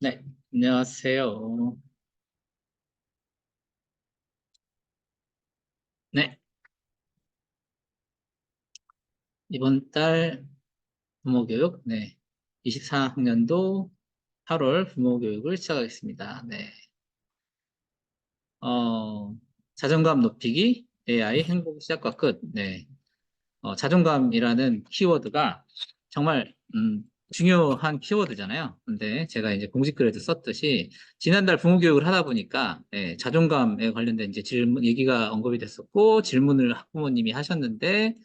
네, 안녕하세요. 네, 이번 달 부모교육, 24학년도 8월 부모교육을 시작하겠습니다. 자존감 높이기, AI 행복 시작과 끝. 자존감이라는 키워드가 정말, 중요한 키워드잖아요. 근데 제가 이제 공지글에도 썼듯이 지난달 부모교육을 하다 보니까, 자존감에 관련된 이제 질문, 얘기가 언급이 됐었고, 질문을 학부모님이 하셨는데,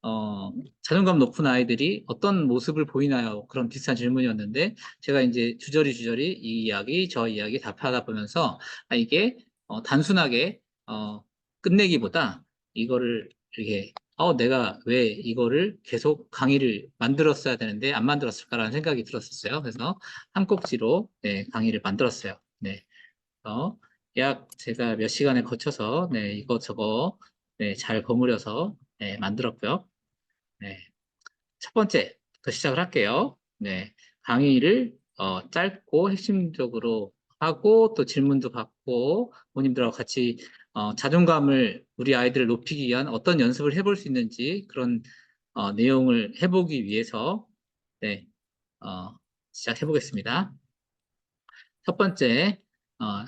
어, 자존감 높은 아이들이 어떤 모습을 보이나요? 그런 비슷한 질문이었는데, 제가 이제 주저리 이 이야기, 저 이야기 답하다 보면서, 이게, 단순하게, 끝내기보다 이거를 이렇게, 내가 왜 이거를 계속 강의를 만들었어야 되는데 안 만들었을까라는 생각이 들었었어요. 그래서 한 꼭지로, 강의를 만들었어요. 어, 약 제가 몇 시간에 거쳐서, 이것저것, 잘 버무려서, 만들었고요. 네. 첫 번째부터 시작을 할게요. 강의를 짧고 핵심적으로 하고 또 질문도 받고 부모님들하고 같이 자존감을 우리 아이들을 높이기 위한 어떤 연습을 해볼 수 있는지 그런 내용을 해보기 위해서 네, 어, 시작해 보겠습니다. 첫 번째, 어,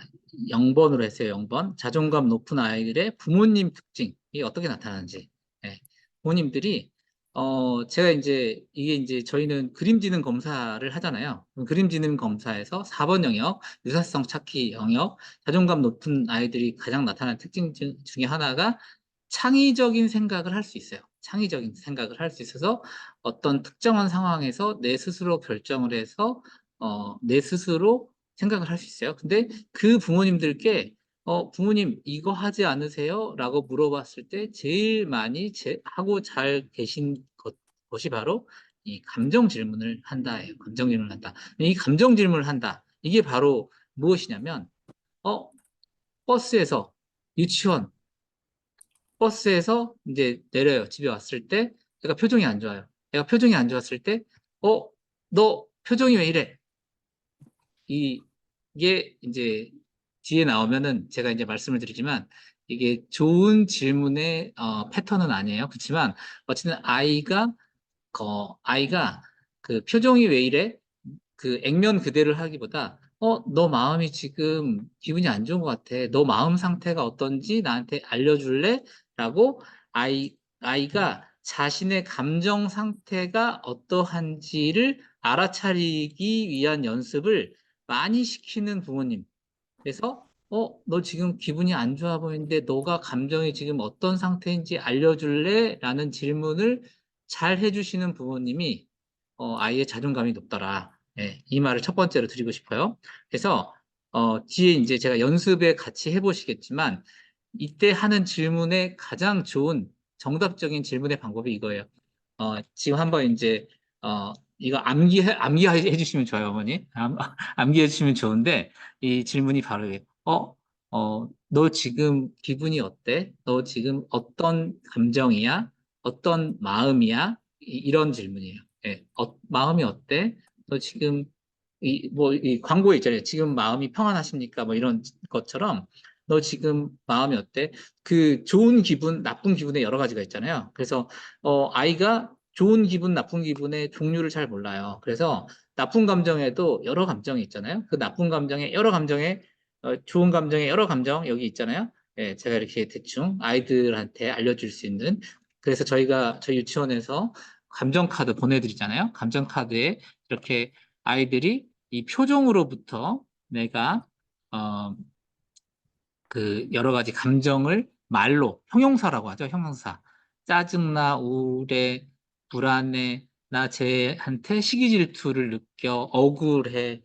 0번으로 했어요. 0번. 자존감 높은 아이들의 부모님 특징이 어떻게 나타나는지. 네. 부모님들이, 제가 이제, 이게 이제 저희는 그림지능 검사를 하잖아요. 그럼 그림지능 검사에서 4번 영역, 유사성 찾기 영역, 자존감 높은 아이들이 가장 나타나는 특징 중에 하나가 창의적인 생각을 할 수 있어요. 창의적인 생각을 할 수 있어서 어떤 특정한 상황에서 내 스스로 결정을 해서 내 스스로 생각을 할 수 있어요. 근데 그 부모님들께 부모님 이거 하지 않으세요? 라고 물어봤을 때 제일 많이 하고 잘 계신 것이 바로 이 감정 질문을 한다예요. 감정 질문을 한다. 이 감정 질문을 한다. 이게 바로 무엇이냐면 어 버스에서 유치원 버스에서 이제 내려요. 집에 왔을 때 얘가 표정이 안 좋아요. 얘가 표정이 안 좋았을 때 너 표정이 왜 이래? 이게 이제 뒤에 나오면은 제가 이제 말씀을 드리지만 이게 좋은 질문의 패턴은 아니에요. 그렇지만 어쨌든 아이가 그 표정이 왜 이래? 그 액면 그대로를 하기보다 너 마음이 지금 기분이 안 좋은 것 같아. 너 마음 상태가 어떤지 나한테 알려줄래? 라고 아이가 자신의 감정 상태가 어떠한지를 알아차리기 위한 연습을 많이 시키는 부모님. 그래서 너 지금 기분이 안 좋아 보이는데 너가 감정이 지금 어떤 상태인지 알려줄래? 라는 질문을 잘 해주시는 부모님이 아이의 자존감이 높더라. 이 말을 첫 번째로 드리고 싶어요. 그래서 뒤에 이제 제가 연습에 같이 해보시겠지만 이때 하는 질문의 가장 좋은 정답적인 질문의 방법이 이거예요. 지금 한번 이제 이거 암기해 주시면 좋아요, 어머니. 암기해 주시면 좋은데 이 질문이 바로 이게 너 지금 기분이 어때? 너 지금 어떤 감정이야? 어떤 마음이야? 이런 질문이에요. 마음이 어때? 너 지금 이 광고에 있잖아요. 지금 마음이 평안하십니까? 뭐 이런 것처럼 너 지금 마음이 어때? 그 좋은 기분, 나쁜 기분에 여러 가지가 있잖아요. 그래서 아이가 좋은 기분, 나쁜 기분의 종류를 잘 몰라요. 그래서 나쁜 감정에도 여러 감정이 있잖아요. 그 나쁜 감정에 여러 감정에 좋은 감정에 여러 감정 여기 있잖아요. 제가 이렇게 대충 아이들한테 알려줄 수 있는 그래서 저희 유치원에서 감정 카드 보내드리잖아요. 감정 카드에 이렇게 아이들이 이 표정으로부터 내가 어, 그 여러 가지 감정을 말로 형용사라고 하죠. 형용사. 짜증나, 우울해, 불안해, 나 쟤한테 시기 질투를 느껴, 억울해,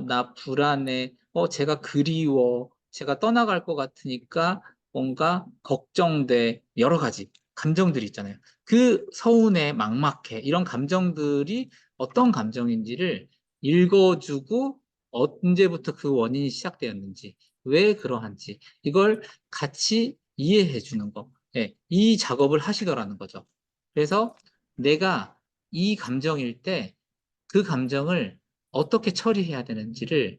나 불안해, 쟤가 그리워, 쟤가 떠나갈 것 같으니까 뭔가 걱정돼, 여러 가지 감정들이 있잖아요. 그 서운해, 막막해, 이런 감정들이 어떤 감정인지를 읽어주고 언제부터 그 원인이 시작되었는지 왜 그러한지 이걸 같이 이해해 주는 거. 이 작업을 하시더라는 거죠. 그래서 내가 이 감정일 때 그 감정을 어떻게 처리해야 되는지를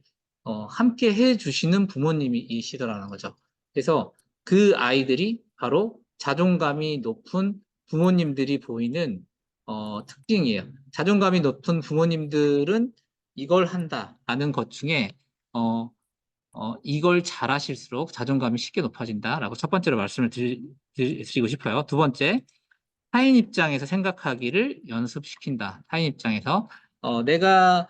함께 해주시는 부모님이시더라는 거죠. 그래서 그 아이들이 바로 자존감이 높은 부모님들이 보이는 특징이에요. 자존감이 높은 부모님들은 이걸 한다라는 것 중에 어, 이걸 잘하실수록 자존감이 쉽게 높아진다라고 첫 번째로 말씀을 드리고 싶어요. 두 번째, 타인 입장에서 생각하기를 연습시킨다. 타인 입장에서 내가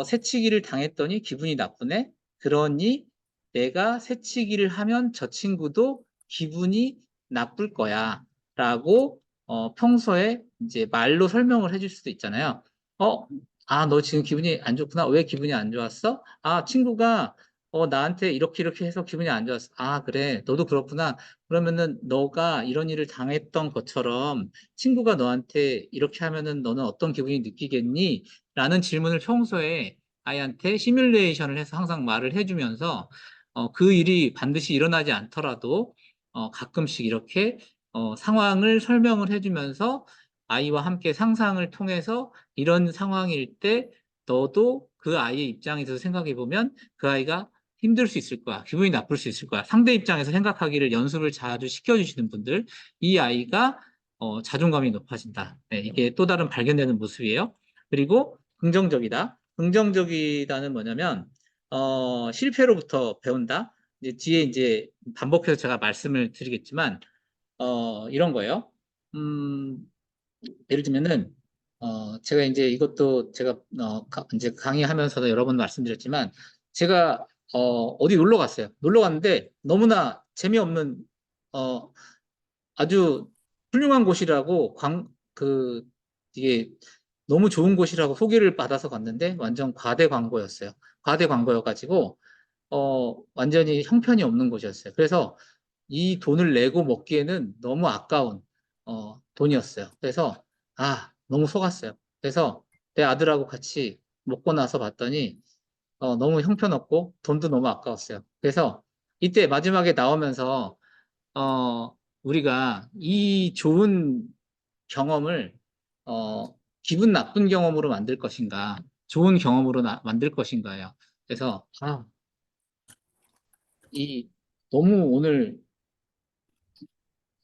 새치기를 당했더니 기분이 나쁘네. 그러니 내가 새치기를 하면 저 친구도 기분이 나쁠 거야. 라고 평소에 이제 말로 설명을 해줄 수도 있잖아요. 어, 너 지금 기분이 안 좋구나. 왜 기분이 안 좋았어? 친구가 나한테 이렇게 이렇게 해서 기분이 안 좋았어. 그래. 너도 그렇구나. 그러면은 너가 이런 일을 당했던 것처럼 친구가 너한테 이렇게 하면은 너는 어떤 기분이 느끼겠니? 라는 질문을 평소에 아이한테 시뮬레이션을 해서 항상 말을 해주면서 그 일이 반드시 일어나지 않더라도 가끔씩 이렇게 상황을 설명을 해주면서 아이와 함께 상상을 통해서 이런 상황일 때 너도 그 아이의 입장에서 생각해 보면 그 아이가 힘들 수 있을 거야. 기분이 나쁠 수 있을 거야. 상대 입장에서 생각하기를 연습을 자주 시켜주시는 분들, 이 아이가 자존감이 높아진다. 네, 이게 또 다른 발견되는 모습이에요. 그리고 긍정적이다. 긍정적이다는 뭐냐면 실패로부터 배운다. 이제 뒤에 이제 반복해서 제가 말씀을 드리겠지만 이런 거예요. 음, 예를 들면은 제가 이제 이것도 제가 이제 강의하면서도 여러 번 말씀드렸지만 제가 어디 놀러 갔어요. 놀러 갔는데 너무나 재미없는 어, 아주 훌륭한 곳이라고 이게 너무 좋은 곳이라고 소개를 받아서 갔는데 완전 과대 광고였어요. 과대 광고여가지고 완전히 형편이 없는 곳이었어요. 그래서 이 돈을 내고 먹기에는 너무 아까운 돈이었어요. 그래서 너무 속았어요. 그래서 내 아들하고 같이 먹고 나서 봤더니 너무 형편없고 돈도 너무 아까웠어요. 그래서 이때 마지막에 나오면서 우리가 이 좋은 경험을 기분 나쁜 경험으로 만들 것인가, 좋은 경험으로 만들 것인가요. 그래서 이 너무 오늘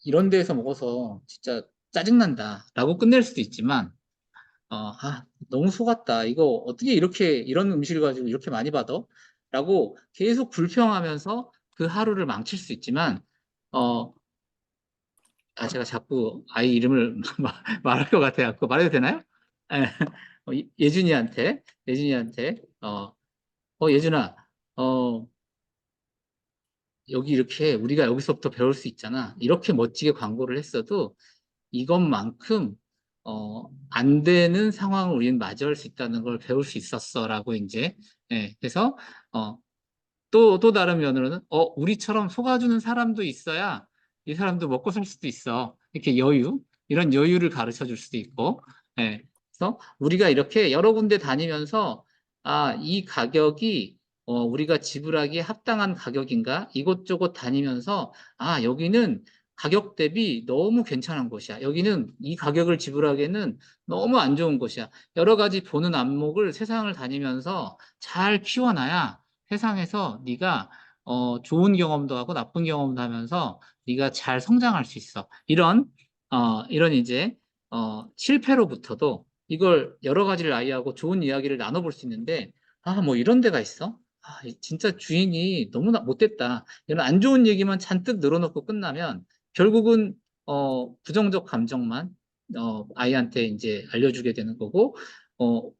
이런 데에서 먹어서 진짜 짜증난다라고 끝낼 수도 있지만 너무 속았다. 이거 어떻게 이렇게 이런 음식을 가지고 이렇게 많이 받아? 라고 계속 불평하면서 그 하루를 망칠 수 있지만 어, 제가 자꾸 아이 이름을 말할 것 같아요. 그거 말해도 되나요? 예, 예준이한테, 예준아, 어, 여기 이렇게 우리가 여기서부터 배울 수 있잖아. 이렇게 멋지게 광고를 했어도 이것만큼, 안 되는 상황을 우리는 마주할 수 있다는 걸 배울 수 있었어라고 이제, 그래서, 또 다른 면으로는, 우리처럼 속아주는 사람도 있어야 이 사람도 먹고 살 수도 있어. 이렇게 이런 여유를 가르쳐 줄 수도 있고, 예. 그래서 우리가 이렇게 여러 군데 다니면서, 이 가격이, 우리가 지불하기에 합당한 가격인가? 이곳저곳 다니면서, 여기는 가격 대비 너무 괜찮은 곳이야. 여기는 이 가격을 지불하기에는 너무 안 좋은 곳이야. 여러 가지 보는 안목을 세상을 다니면서 잘 키워놔야 세상에서 네가 좋은 경험도 하고 나쁜 경험도 하면서 네가 잘 성장할 수 있어. 이런 이제 실패로부터도 이걸 여러 가지를 아이하고 좋은 이야기를 나눠볼 수 있는데 뭐 이런 데가 있어? 진짜 주인이 너무나 못됐다. 이런 안 좋은 얘기만 잔뜩 늘어놓고 끝나면 결국은 부정적 감정만 아이한테 이제 알려주게 되는 거고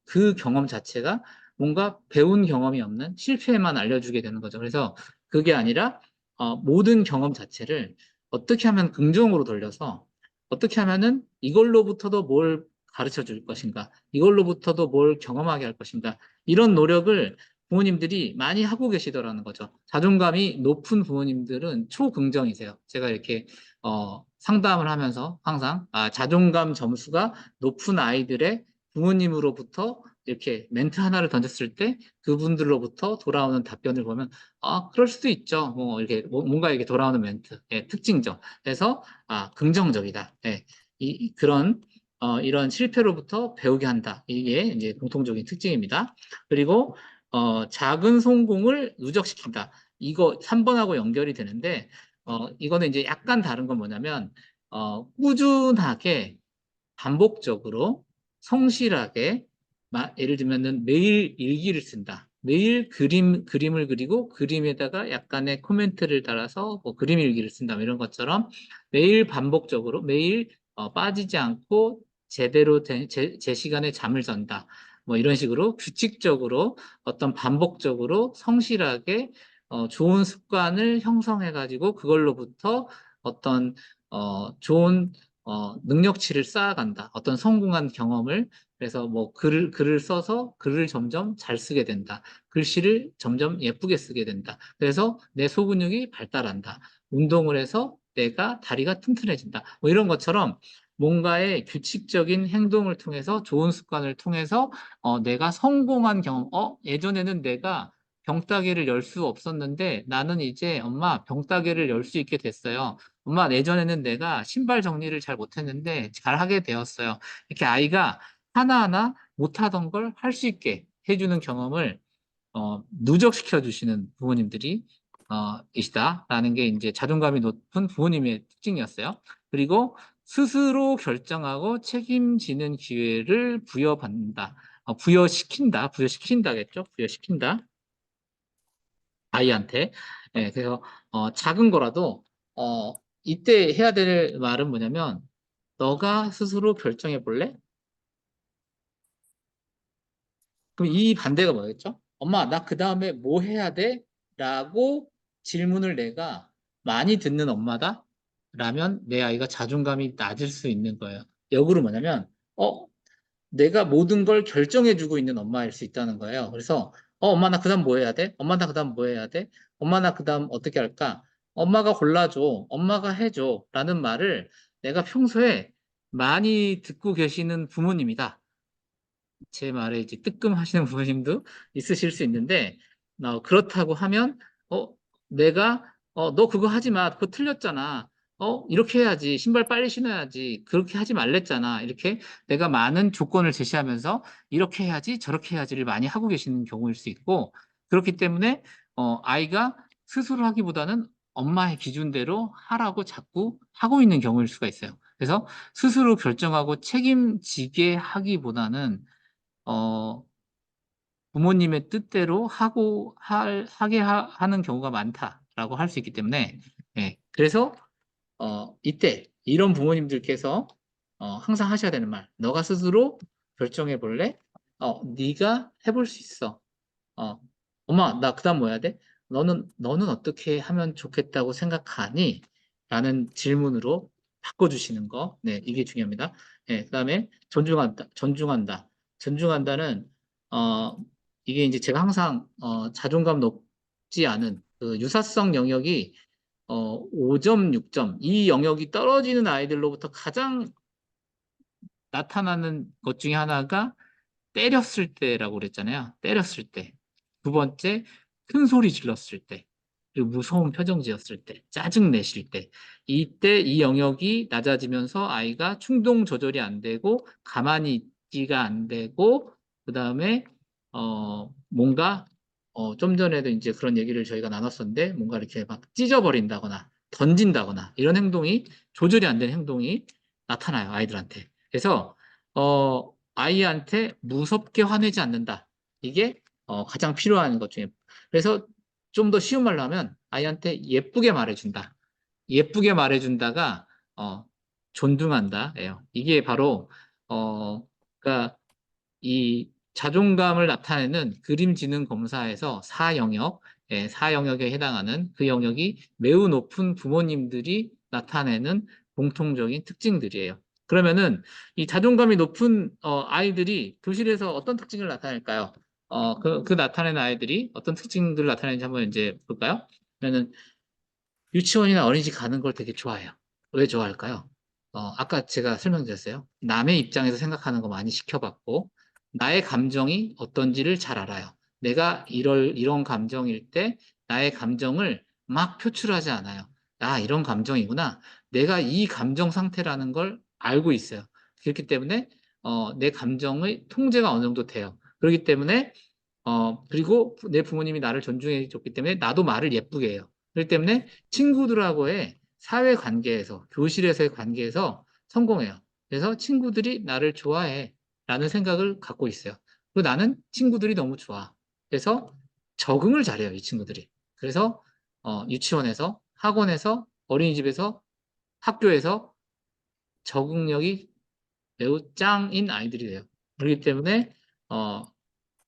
그 경험 자체가 뭔가 배운 경험이 없는 실패만 알려주게 되는 거죠. 그래서 그게 아니라 모든 경험 자체를 어떻게 하면 긍정으로 돌려서 어떻게 하면은 이걸로부터도 뭘 가르쳐 줄 것인가, 이걸로부터도 뭘 경험하게 할 것인가, 이런 노력을 부모님들이 많이 하고 계시더라는 거죠. 자존감이 높은 부모님들은 초긍정이세요. 제가 이렇게 상담을 하면서 항상 자존감 점수가 높은 아이들의 부모님으로부터 이렇게 멘트 하나를 던졌을 때 그분들로부터 돌아오는 답변을 보면 그럴 수도 있죠. 뭐 이렇게 뭔가 이렇게 돌아오는 멘트, 특징적. 그래서 긍정적이다. 그런 이런 실패로부터 배우게 한다. 이게 이제 공통적인 특징입니다. 그리고 작은 성공을 누적시킨다. 이거 3번하고 연결이 되는데 이거는 이제 약간 다른 건 뭐냐면 꾸준하게 반복적으로 성실하게 예를 들면은 매일 일기를 쓴다. 매일 그림을 그리고 그림에다가 약간의 코멘트를 달아서 뭐 그림 일기를 쓴다. 뭐 이런 것처럼 매일 반복적으로 매일 빠지지 않고 제대로 된 제 시간에 잠을 잔다. 뭐 이런 식으로 규칙적으로 어떤 반복적으로 성실하게 좋은 습관을 형성해 가지고 그걸로부터 어떤 좋은 능력치를 쌓아간다. 어떤 성공한 경험을. 그래서 뭐 글을 써서 글을 점점 잘 쓰게 된다. 글씨를 점점 예쁘게 쓰게 된다. 그래서 내 소근육이 발달한다. 운동을 해서 내가 다리가 튼튼해진다. 뭐 이런 것처럼 뭔가의 규칙적인 행동을 통해서 좋은 습관을 통해서 내가 성공한 경험, 예전에는 내가 병따개를 열 수 없었는데 나는 이제 엄마 병따개를 열 수 있게 됐어요. 엄마, 예전에는 내가 신발 정리를 잘 못했는데 잘 하게 되었어요. 이렇게 아이가 하나하나 못하던 걸 할 수 있게 해주는 경험을 누적시켜 주시는 부모님들이 이시다라는 게 이제 자존감이 높은 부모님의 특징이었어요. 그리고 스스로 결정하고 책임지는 기회를 부여받는다. 부여시킨다겠죠? 부여시킨다. 아이한테. 예, 그래서 작은 거라도 이때 해야 될 말은 뭐냐면 너가 스스로 결정해 볼래? 그럼 이 반대가 뭐겠죠? 엄마, 나 그 다음에 뭐 해야 돼? 라고 질문을 내가 많이 듣는 엄마다? 라면 내 아이가 자존감이 낮을 수 있는 거예요. 역으로 뭐냐면 내가 모든 걸 결정해주고 있는 엄마일 수 있다는 거예요. 그래서, 엄마 나 그다음 뭐 해야 돼? 엄마 나 그다음 뭐 해야 돼? 엄마 나 그다음 어떻게 할까? 엄마가 골라줘. 엄마가 해줘. 라는 말을 내가 평소에 많이 듣고 계시는 부모님이다. 제 말에 이제 뜨끔하시는 부모님도 있으실 수 있는데, 그렇다고 하면, 어, 내가, 너 그거 하지 마. 그거 틀렸잖아. 이렇게 해야지. 신발 빨리 신어야지. 그렇게 하지 말랬잖아. 이렇게 내가 많은 조건을 제시하면서 이렇게 해야지, 저렇게 해야지를 많이 하고 계시는 경우일 수 있고, 그렇기 때문에, 아이가 스스로 하기보다는 엄마의 기준대로 하라고 자꾸 하고 있는 경우일 수가 있어요. 그래서 스스로 결정하고 책임지게 하기보다는 어, 부모님의 뜻대로 하는 경우가 많다라고 할 수 있기 때문에, 예, 그래서, 이때, 이런 부모님들께서, 항상 하셔야 되는 말, 너가 스스로 결정해 볼래? 네가 해볼 수 있어. 어, 엄마, 나 그다음 뭐 해야 돼? 너는 어떻게 하면 좋겠다고 생각하니? 라는 질문으로 바꿔주시는 거. 네, 이게 중요합니다. 네, 그다음에 존중한다는, 어, 이게 이제 제가 항상, 자존감 높지 않은 그 유사성 영역이, 5점, 6점, 이 영역이 떨어지는 아이들로부터 가장 나타나는 것 중에 하나가 때렸을 때라고 그랬잖아요. 때렸을 때. 두 번째, 큰 소리 질렀을 때. 그리고 무서운 표정 지었을 때, 짜증 내실 때. 이때 이 영역이 낮아지면서 아이가 충동 조절이 안 되고, 가만히 있기가 안 되고, 그 다음에, 뭔가, 좀 전에도 이제 그런 얘기를 저희가 나눴었는데, 뭔가 이렇게 막 찢어버린다거나, 던진다거나, 이런 행동이, 조절이 안 된 행동이 나타나요, 아이들한테. 그래서, 아이한테 무섭게 화내지 않는다. 이게 가장 필요한 것 중에. 그래서 좀 더 쉬운 말로 하면 아이한테 예쁘게 말해준다. 예쁘게 말해준다가 존중한다예요. 이게 바로 그러니까 이 자존감을 나타내는 그림지능 검사에서 4영역, 예, 4영역에 해당하는 그 영역이 매우 높은 부모님들이 나타내는 공통적인 특징들이에요. 그러면은 이 자존감이 높은 아이들이 교실에서 어떤 특징을 나타낼까요? 그 나타내는 아이들이 어떤 특징들을 나타내는지 한번 이제 볼까요? 그러면은 유치원이나 어린이집 가는 걸 되게 좋아해요. 왜 좋아할까요? 아까 제가 설명드렸어요. 남의 입장에서 생각하는 거 많이 시켜봤고, 나의 감정이 어떤지를 잘 알아요. 내가 이런 감정일 때 나의 감정을 막 표출하지 않아요. 이런 감정이구나. 내가 이 감정 상태라는 걸 알고 있어요. 그렇기 때문에 내 감정의 통제가 어느 정도 돼요. 그렇기 때문에 그리고 내 부모님이 나를 존중해 줬기 때문에 나도 말을 예쁘게 해요. 그렇기 때문에 친구들하고의 사회 관계에서, 교실에서의 관계에서 성공해요. 그래서 친구들이 나를 좋아해 라는 생각을 갖고 있어요. 그리고 나는 친구들이 너무 좋아. 그래서 적응을 잘해요, 이 친구들이. 그래서 유치원에서, 학원에서, 어린이집에서, 학교에서 적응력이 매우 짱인 아이들이 돼요. 그렇기 때문에 어,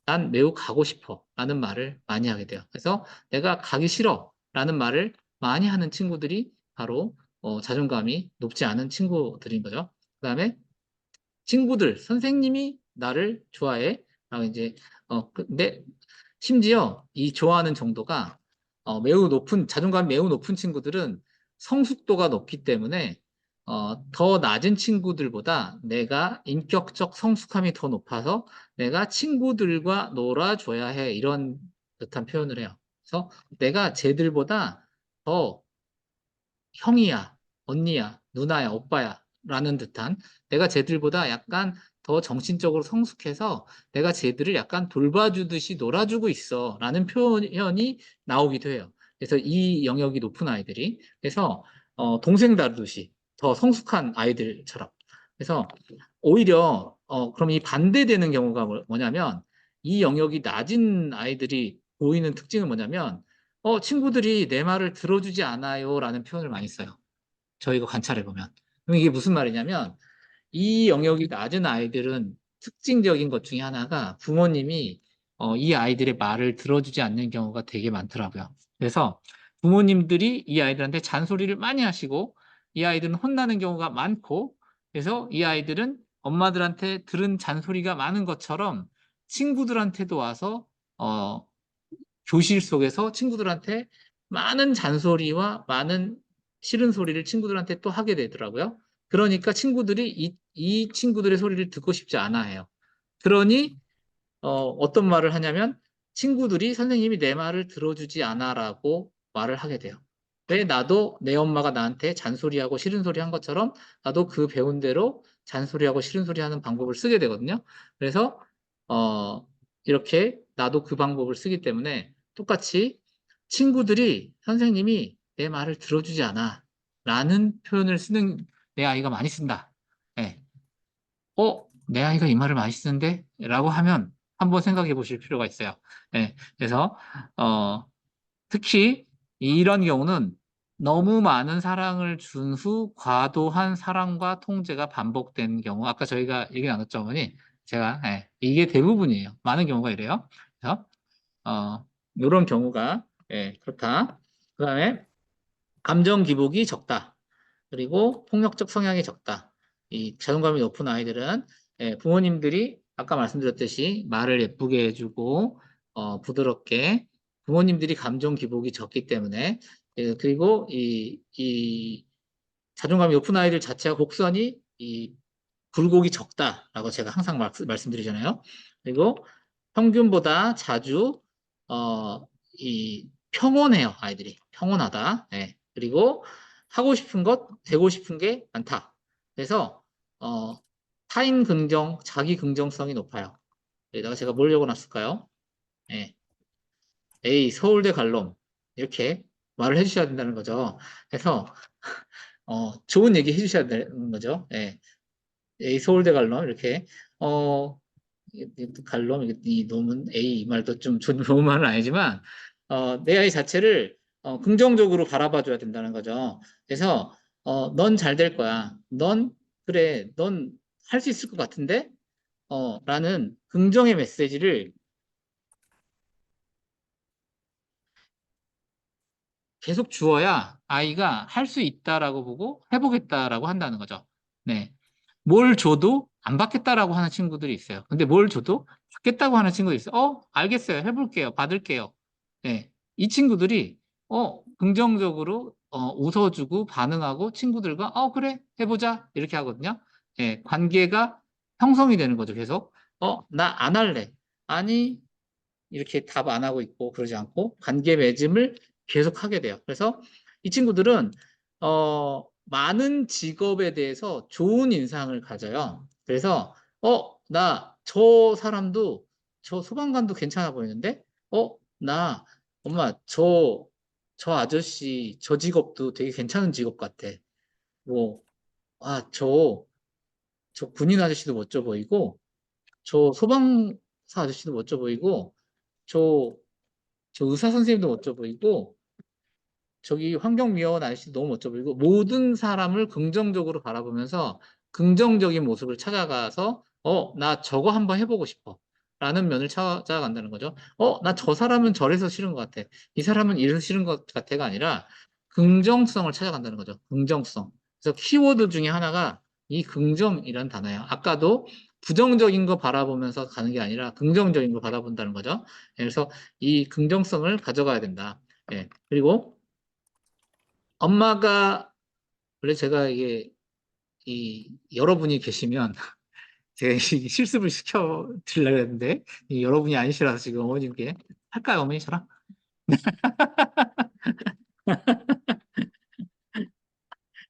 난 매우 가고 싶어 라는 말을 많이 하게 돼요. 그래서 내가 가기 싫어 라는 말을 많이 하는 친구들이 바로 자존감이 높지 않은 친구들인 거죠. 그 다음에 친구들, 선생님이 나를 좋아해 라고 이제 근데 심지어 이 좋아하는 정도가 매우 높은, 자존감이 매우 높은 친구들은 성숙도가 높기 때문에 더 낮은 친구들보다 내가 인격적 성숙함이 더 높아서 내가 친구들과 놀아줘야 해. 이런 듯한 표현을 해요. 그래서 내가 쟤들보다 더 형이야, 언니야, 누나야, 오빠야 라는 듯한 내가 쟤들보다 약간 더 정신적으로 성숙해서 내가 쟤들을 약간 돌봐주듯이 놀아주고 있어 라는 표현이 나오기도 해요. 그래서 이 영역이 높은 아이들이 그래서 동생 다루듯이 더 성숙한 아이들처럼 그래서 오히려 그럼 이 반대되는 경우가 뭐냐면 이 영역이 낮은 아이들이 보이는 특징은 뭐냐면 친구들이 내 말을 들어주지 않아요 라는 표현을 많이 써요. 저희가 관찰해 보면. 그럼 이게 무슨 말이냐면 이 영역이 낮은 아이들은 특징적인 것 중에 하나가 부모님이 이 아이들의 말을 들어주지 않는 경우가 되게 많더라고요. 그래서 부모님들이 이 아이들한테 잔소리를 많이 하시고 이 아이들은 혼나는 경우가 많고 그래서 이 아이들은 엄마들한테 들은 잔소리가 많은 것처럼 친구들한테도 와서 어, 교실 속에서 친구들한테 많은 잔소리와 많은 싫은 소리를 친구들한테 또 하게 되더라고요. 그러니까 친구들이 이 친구들의 소리를 듣고 싶지 않아 해요. 그러니 어떤 말을 하냐면 친구들이 선생님이 내 말을 들어주지 않아라고 말을 하게 돼요. 왜 나도 내 엄마가 나한테 잔소리하고 싫은 소리 한 것처럼 나도 그 배운 대로 잔소리하고 싫은 소리 하는 방법을 쓰게 되거든요. 그래서 어, 이렇게 나도 그 방법을 쓰기 때문에 똑같이 친구들이 선생님이 내 말을 들어주지 않아 라는 표현을 쓰는 내 아이가 많이 쓴다. 예. 내 아이가 이 말을 많이 쓰는데? 라고 하면 한번 생각해 보실 필요가 있어요. 예, 그래서, 특히 이런 경우는 너무 많은 사랑을 준 후 과도한 사랑과 통제가 반복된 경우, 아까 저희가 얘기 나눴죠, 어머니? 제가, 예, 이게 대부분이에요. 많은 경우가 이래요. 그래서, 이런 경우가, 예, 그렇다. 그 다음에, 감정 기복이 적다. 그리고 폭력적 성향이 적다. 이 자존감이 높은 아이들은 부모님들이 아까 말씀드렸듯이 말을 예쁘게 해주고 부드럽게 부모님들이 감정 기복이 적기 때문에 그리고 이 자존감이 높은 아이들 자체가 곡선이 이 굴곡이 적다라고 제가 항상 말씀드리잖아요. 그리고 평균보다 자주 이 평온해요. 아이들이 평온하다. 예. 그리고 하고 싶은 것, 되고 싶은 게 많다. 그래서 어, 타인 긍정, 자기 긍정성이 높아요. 여기다가 제가 뭘 적어놨을까요? 예. A 서울대 갈놈 이렇게 말을 해주셔야 된다는 거죠. 그래서 좋은 얘기 해주셔야 되는 거죠. 예. A 서울대 갈놈 이렇게 어, 갈놈 이 놈은 A 이 말도 좀 좋은 말은 아니지만 내 아이 자체를 긍정적으로 바라봐 줘야 된다는 거죠. 그래서 넌 잘 될 거야. 넌 그래. 넌 할 수 있을 것 같은데? 라는 긍정의 메시지를 계속 주어야 아이가 할 수 있다라고 보고 해보겠다라고 한다는 거죠. 네. 뭘 줘도 안 받겠다라고 하는 친구들이 있어요. 근데 뭘 줘도 받겠다고 하는 친구들이 있어요. 알겠어요. 해볼게요. 받을게요. 네. 이 친구들이, 긍정적으로, 웃어주고 반응하고 친구들과, 그래. 해보자. 이렇게 하거든요. 네. 관계가 형성이 되는 거죠. 계속. 나 안 할래. 아니, 이렇게 답 안 하고 있고 그러지 않고 관계 맺음을 계속 하게 돼요. 그래서 이 친구들은 많은 직업에 대해서 좋은 인상을 가져요. 그래서 나 저 사람도 저 소방관도 괜찮아 보이는데 나 엄마 저 아저씨 저 직업도 되게 괜찮은 직업 같아. 뭐 저 군인 아저씨도 멋져 보이고 저 소방사 아저씨도 멋져 보이고 저 저 의사 선생님도 멋져 보이고 저기 환경미화원 아저씨도 너무 멋져 보이고 모든 사람을 긍정적으로 바라보면서 긍정적인 모습을 찾아가서 나 저거 한번 해보고 싶어 라는 면을 찾아간다는 거죠. 나 저 사람은 저래서 싫은 것 같아. 이 사람은 이래서 싫은 것 같아가 아니라 긍정성을 찾아간다는 거죠. 긍정성. 그래서 키워드 중에 하나가 이 긍정이라는 단어예요. 아까도 부정적인 거 바라보면서 가는 게 아니라 긍정적인 거 바라본다는 거죠. 그래서 이 긍정성을 가져가야 된다. 예. 그리고 엄마가 원래 제가 이게 여러분이 계시면 제가 이 실습을 시켜 드리려고 했는데 여러분이 아니시라서 지금 어머님께 할까요, 어머니 저랑?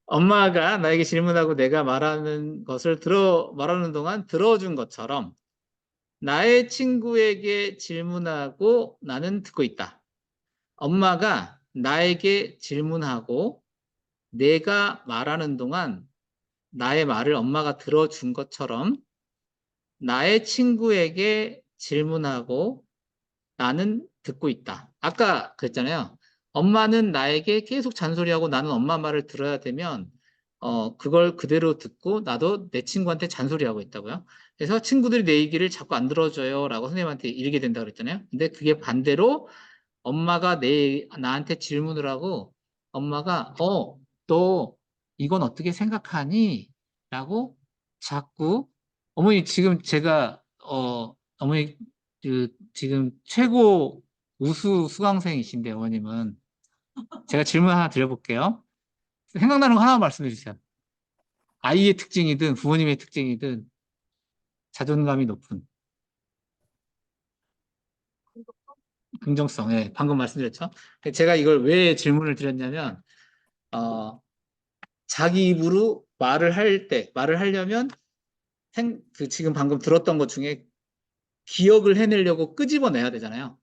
엄마가 나에게 질문하고 내가 말하는 것을 말하는 동안 들어준 것처럼 나의 친구에게 질문하고 나는 듣고 있다. 엄마가 나에게 질문하고 내가 말하는 동안 나의 말을 엄마가 들어준 것처럼 나의 친구에게 질문하고 나는 듣고 있다. 아까 그랬잖아요. 엄마는 나에게 계속 잔소리하고 나는 엄마 말을 들어야 되면 그걸 그대로 듣고 나도 내 친구한테 잔소리하고 있다고요. 그래서 친구들이 내 얘기를 자꾸 안 들어줘요 라고 선생님한테 이르게 된다고 그랬잖아요. 근데 그게 반대로 엄마가 나한테 질문을 하고 엄마가 너 이건 어떻게 생각하니? 라고 자꾸 어머니 지금 제가 어머니 지금 최고 우수 수강생이신데 어머님은 제가 질문 하나 드려볼게요. 생각나는 거 하나 말씀해 주세요. 아이의 특징이든 부모님의 특징이든 자존감이 높은 긍정성. 예, 방금 말씀드렸죠. 제가 이걸 왜 질문을 드렸냐면 어, 자기 입으로 말을 하려면 지금 방금 들었던 것 중에 기억을 해내려고 끄집어내야 되잖아요.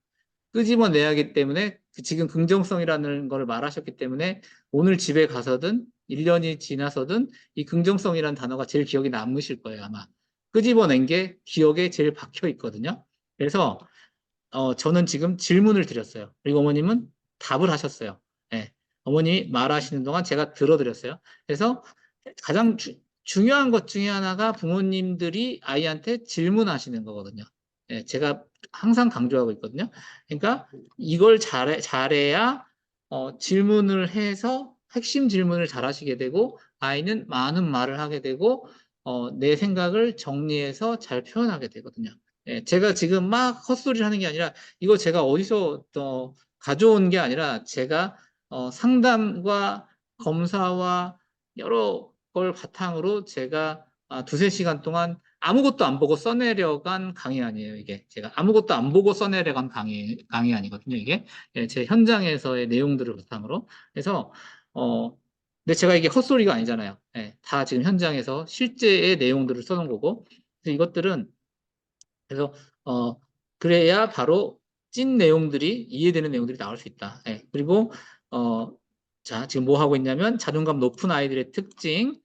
끄집어내야 하기 때문에 지금 긍정성이라는 걸 말하셨기 때문에 오늘 집에 가서든 1년이 지나서든 이 긍정성이라는 단어가 제일 기억에 남으실 거예요, 아마. 끄집어낸 게 기억에 제일 박혀 있거든요. 그래서 저는 지금 질문을 드렸어요. 그리고 어머님은 답을 하셨어요. 네. 어머니 말하시는 동안 제가 들어드렸어요. 그래서 가장 중요한 것 중에 하나가 부모님들이 아이한테 질문하시는 거거든요. 네, 제가 항상 강조하고 있거든요. 그러니까 이걸 잘해야 질문을 해서 핵심 질문을 잘하시게 되고 아이는 많은 말을 하게 되고 내 생각을 정리해서 잘 표현하게 되거든요. 예, 제가 지금 막 헛소리를 하는 게 아니라 이거 제가 어디서 가져온 게 아니라 제가 상담과 검사와 여러 걸 바탕으로 제가 두세 시간 동안 아무것도 안 보고 써내려간 강의 아니에요, 이게. 제가 아무것도 안 보고 써내려간 강의 아니거든요, 이게. 예, 제 현장에서의 내용들을 바탕으로. 그래서, 근데 제가 이게 헛소리가 아니잖아요. 예, 다 지금 현장에서 실제의 내용들을 써놓은 거고. 그래서 이것들은 그래서 그래야 바로 찐 내용들이 이해되는 내용들이 나올 수 있다. 예. 그리고 자 지금 뭐 하고 있냐면 자존감 높은 아이들의 특징,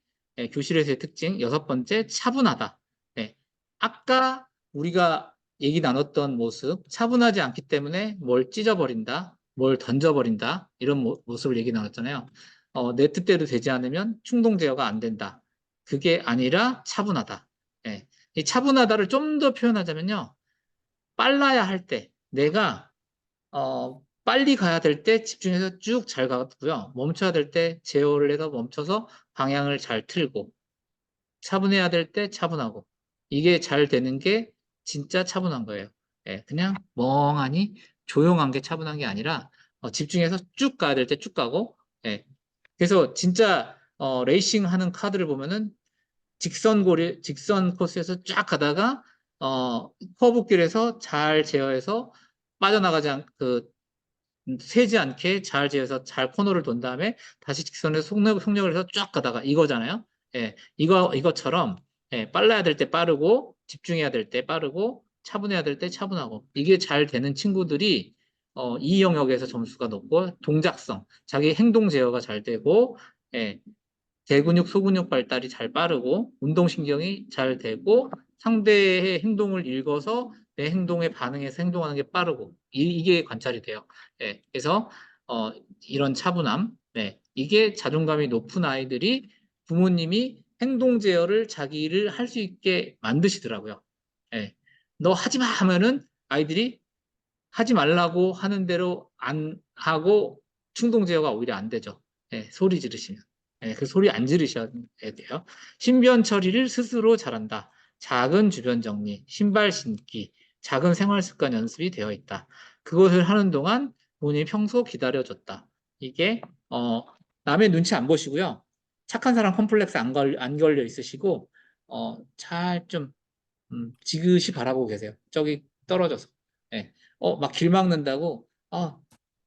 교실에서의 특징 여섯 번째 차분하다. 예. 아까 우리가 얘기 나눴던 모습 차분하지 않기 때문에 뭘 찢어버린다, 뭘 던져버린다 이런 모습을 얘기 나눴잖아요. 내 뜻대로 되지 않으면 충동 제어가 안 된다. 그게 아니라 차분하다. 예. 이 차분하다를 좀 더 표현하자면요. 빨라야 할 때, 내가, 빨리 가야 될 때 집중해서 쭉 잘 가고요. 멈춰야 될 때 제어를 해서 멈춰서 방향을 잘 틀고, 차분해야 될 때 차분하고, 이게 잘 되는 게 진짜 차분한 거예요. 예, 그냥 멍하니 조용한 게 차분한 게 아니라, 집중해서 쭉 가야 될 때 쭉 가고, 예. 그래서 진짜, 레이싱 하는 카드를 보면은 직선 코스에서 쫙 가다가 커브길에서 잘 제어해서 빠져나가지 않, 세지 않게 잘 재어서 잘 코너를 돈 다음에 다시 직선에서 속력을 해서 쫙 가다가 이거잖아요. 예, 이것처럼 예, 빨라야 될 때 빠르고 집중해야 될 때 빠르고 차분해야 될 때 차분하고 이게 잘 되는 친구들이 이 영역에서 점수가 높고 동작성, 자기 행동 제어가 잘 되고 예, 대근육, 소근육 발달이 잘 빠르고 운동신경이 잘 되고 상대의 행동을 읽어서 내 행동에 반응해서 행동하는 게 빠르고 이게 관찰이 돼요. 예, 그래서 어, 이런 차분함, 네, 이게 자존감이 높은 아이들이 부모님이 행동 제어를 자기를 할 수 있게 만드시더라고요. 예, 너 하지 마 하면은 아이들이 하지 말라고 하는 대로 안 하고 충동 제어가 오히려 안 되죠. 예, 소리 지르시면. 예, 그 소리 안 지르셔야 돼요. 신변 처리를 스스로 잘한다. 작은 주변 정리, 신발 신기, 작은 생활 습관 연습이 되어 있다. 그것을 하는 동안 본인이 평소 기다려줬다. 이게 남의 눈치 안 보시고요. 착한 사람 컴플렉스 안 걸려 있으시고 잘 좀 지그시 바라보고 계세요. 저기 떨어져서. 예. 막 길 막는다고,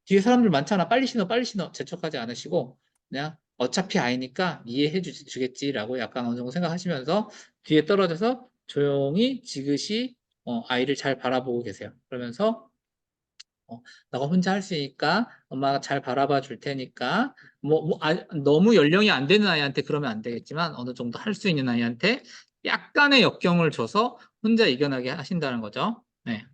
뒤에 사람들 많잖아. 빨리 신어, 빨리 신어. 재촉하지 않으시고, 그냥 어차피 아이니까 이해해 주겠지라고 약간 어느 정도 생각하시면서 뒤에 떨어져서 조용히 지그시 아이를 잘 바라보고 계세요. 그러면서 너가 혼자 할 수 있으니까 엄마가 잘 바라봐 줄 테니까 너무 연령이 안 되는 아이한테 그러면 안 되겠지만 어느 정도 할 수 있는 아이한테 약간의 역경을 줘서 혼자 이겨나게 하신다는 거죠. 네.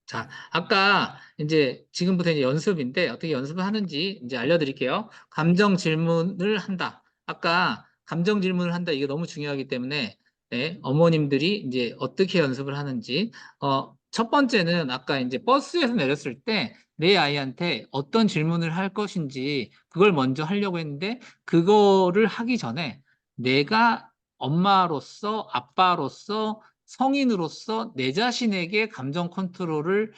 자, 아까 이제 지금부터 이제 연습인데 어떻게 연습을 하는지 이제 알려드릴게요. 감정 질문을 한다. 아까 감정 질문을 한다. 이게 너무 중요하기 때문에 네, 어머님들이 이제 어떻게 연습을 하는지 첫 번째는 아까 이제 버스에서 내렸을 때 내 아이한테 어떤 질문을 할 것인지 그걸 먼저 하려고 했는데 그거를 하기 전에 내가 엄마로서 아빠로서 성인으로서 내 자신에게 감정 컨트롤을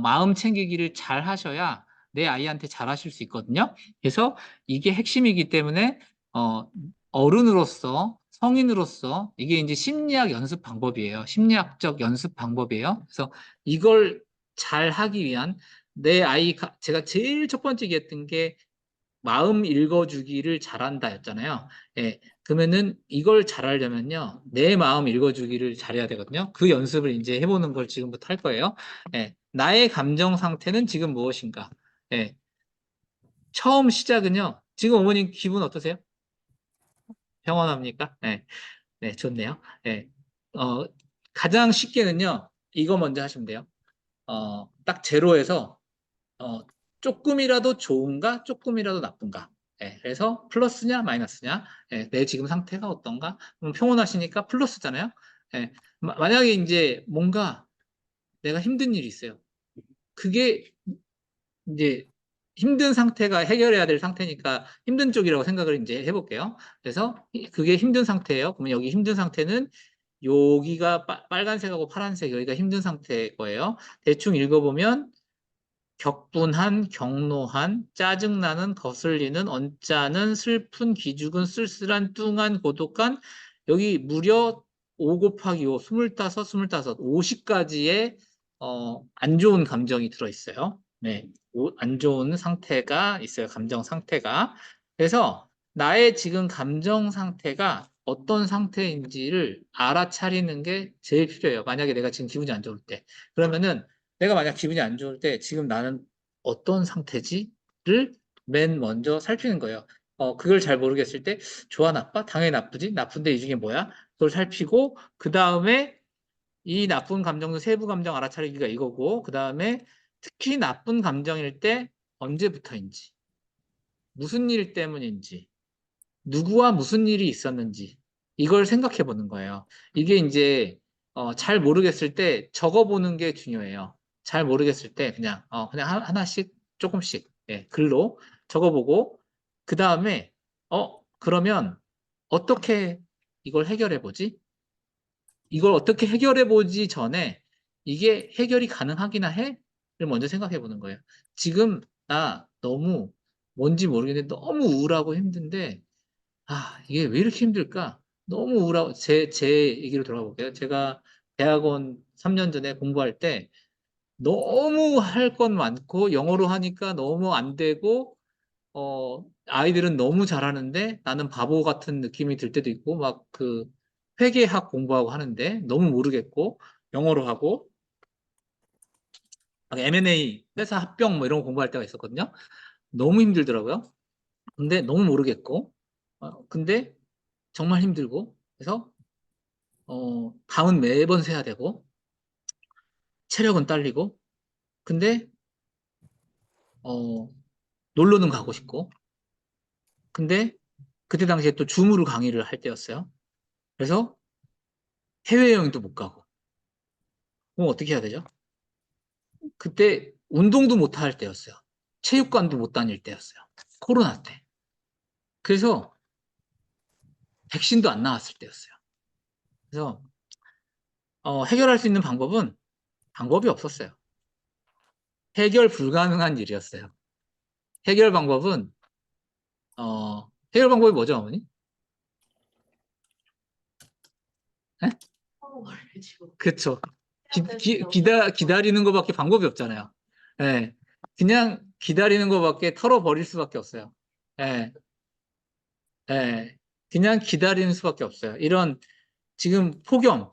마음 챙기기를 잘 하셔야 내 아이한테 잘 하실 수 있거든요. 그래서 이게 핵심이기 때문에 어른으로서 성인으로서 이게 이제 심리학 연습 방법이에요. 심리학적 연습 방법이에요. 그래서 이걸 잘 하기 위한 내 아이 제가 제일 첫 번째 얘기했던 게 마음 읽어주기를 잘한다였잖아요. 예, 그러면은 이걸 잘하려면요, 내 마음 읽어주기를 잘해야 되거든요. 그 연습을 이제 해보는 걸 지금부터 할 거예요. 예, 나의 감정 상태는 지금 무엇인가? 예, 처음 시작은요. 지금 어머님 기분 어떠세요? 평온합니까? 네, 네, 좋네요. 예, 어, 가장 쉽게는요, 이거 먼저 하시면 돼요. 딱 제로에서 어, 조금이라도 좋은가, 조금이라도 나쁜가. 예, 그래서 플러스냐, 마이너스냐, 예, 내 지금 상태가 어떤가? 그럼 평온하시니까 플러스잖아요. 예, 만약에 이제 뭔가 내가 힘든 일이 있어요. 그게 이제 힘든 상태가 해결해야 될 상태니까 힘든 쪽이라고 생각을 이제 해볼게요. 그래서 그게 힘든 상태예요. 그러면 여기 힘든 상태는 여기가 빨간색하고 파란색 여기가 힘든 상태일 거예요. 대충 읽어보면 격분한, 경노한, 짜증나는, 거슬리는, 언짢은, 슬픈, 기죽은, 쓸쓸한, 뚱한, 고독한, 여기 무려 5 곱하기 5, 25, 25, 50가지의 안 좋은 감정이 들어있어요. 네, 안 좋은 상태가 있어요. 감정 상태가. 그래서 나의 지금 감정 상태가 어떤 상태인지를 알아차리는 게 제일 필요해요. 만약에 내가 지금 기분이 안 좋을 때. 그러면은 내가 만약 기분이 안 좋을 때 지금 나는 어떤 상태지?를 맨 먼저 살피는 거예요. 그걸 잘 모르겠을 때 좋아 나빠? 당연히 나쁘지? 나쁜데 이 중에 뭐야? 그걸 살피고 그 다음에 이 나쁜 감정도 세부 감정 알아차리기가 이거고 그 다음에 특히 나쁜 감정일 때 언제부터인지 무슨 일 때문인지 누구와 무슨 일이 있었는지 이걸 생각해 보는 거예요. 이게 이제 잘 모르겠을 때 적어 보는 게 중요해요. 잘 모르겠을 때 그냥 하나씩 조금씩 예, 글로 적어 보고 그 다음에 그러면 어떻게 이걸 해결해 보지? 이걸 어떻게 해결해 보지 전에 이게 해결이 가능하기나 해? 를 먼저 생각해 보는 거예요. 지금 나 너무 뭔지 모르겠는데 너무 우울하고 힘든데 이게 왜 이렇게 힘들까? 너무 우울하고, 제 얘기로 돌아볼게요. 제가 대학원 3년 전에 공부할 때, 너무 할 건 많고 영어로 하니까 너무 안 되고 아이들은 너무 잘하는데 나는 바보 같은 느낌이 들 때도 있고 막 그 회계학 공부하고 하는데 너무 모르겠고 영어로 하고 막 M&A 회사 합병 뭐 이런 거 공부할 때가 있었거든요. 너무 힘들더라고요. 근데 너무 모르겠고 근데 정말 힘들고 그래서 밤은 매번 새야 되고 체력은 딸리고 근데 어, 놀러는 가고 싶고 근데 그때 당시에 또 줌으로 강의를 할 때였어요. 그래서 해외여행도 못 가고 그럼 어떻게 해야 되죠? 그때 운동도 못 할 때였어요. 체육관도 못 다닐 때였어요. 코로나 때. 그래서 백신도 안 나왔을 때였어요. 그래서 해결할 수 있는 방법은 방법이 없었어요. 해결 불가능한 일이었어요. 해결 방법은 해결 방법이 뭐죠, 어머니? 네? 그쵸. 기다리는 것밖에 방법이 없잖아요. 예. 그냥 기다리는 것밖에 털어버릴 수밖에 없어요. 예. 예. 그냥 기다리는 수밖에 없어요. 이런 지금 폭염,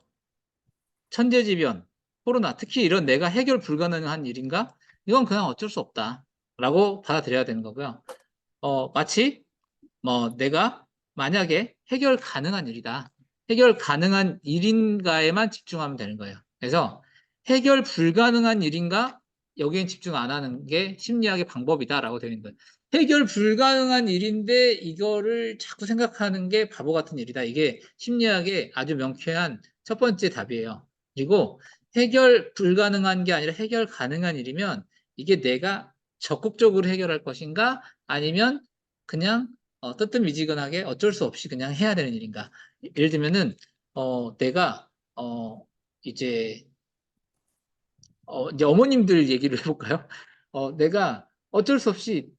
천재지변, 코로나, 특히 이런 내가 해결 불가능한 일인가? 이건 그냥 어쩔 수 없다라고 받아들여야 되는 거고요. 마치 뭐 내가 만약에 해결 가능한 일이다. 해결 가능한 일인가에만 집중하면 되는 거예요. 그래서 해결 불가능한 일인가? 여기엔 집중 안 하는 게 심리학의 방법이다라고 되는 거예요. 해결 불가능한 일인데 이거를 자꾸 생각하는 게 바보 같은 일이다. 이게 심리학의 아주 명쾌한 첫 번째 답이에요. 그리고 해결 불가능한 게 아니라 해결 가능한 일이면 이게 내가 적극적으로 해결할 것인가? 아니면 그냥 뜨뜻미지근하게 어쩔 수 없이 그냥 해야 되는 일인가? 예를 들면은 내가 이제 이제 어머님들 얘기를 해볼까요? 내가 어쩔 수 없이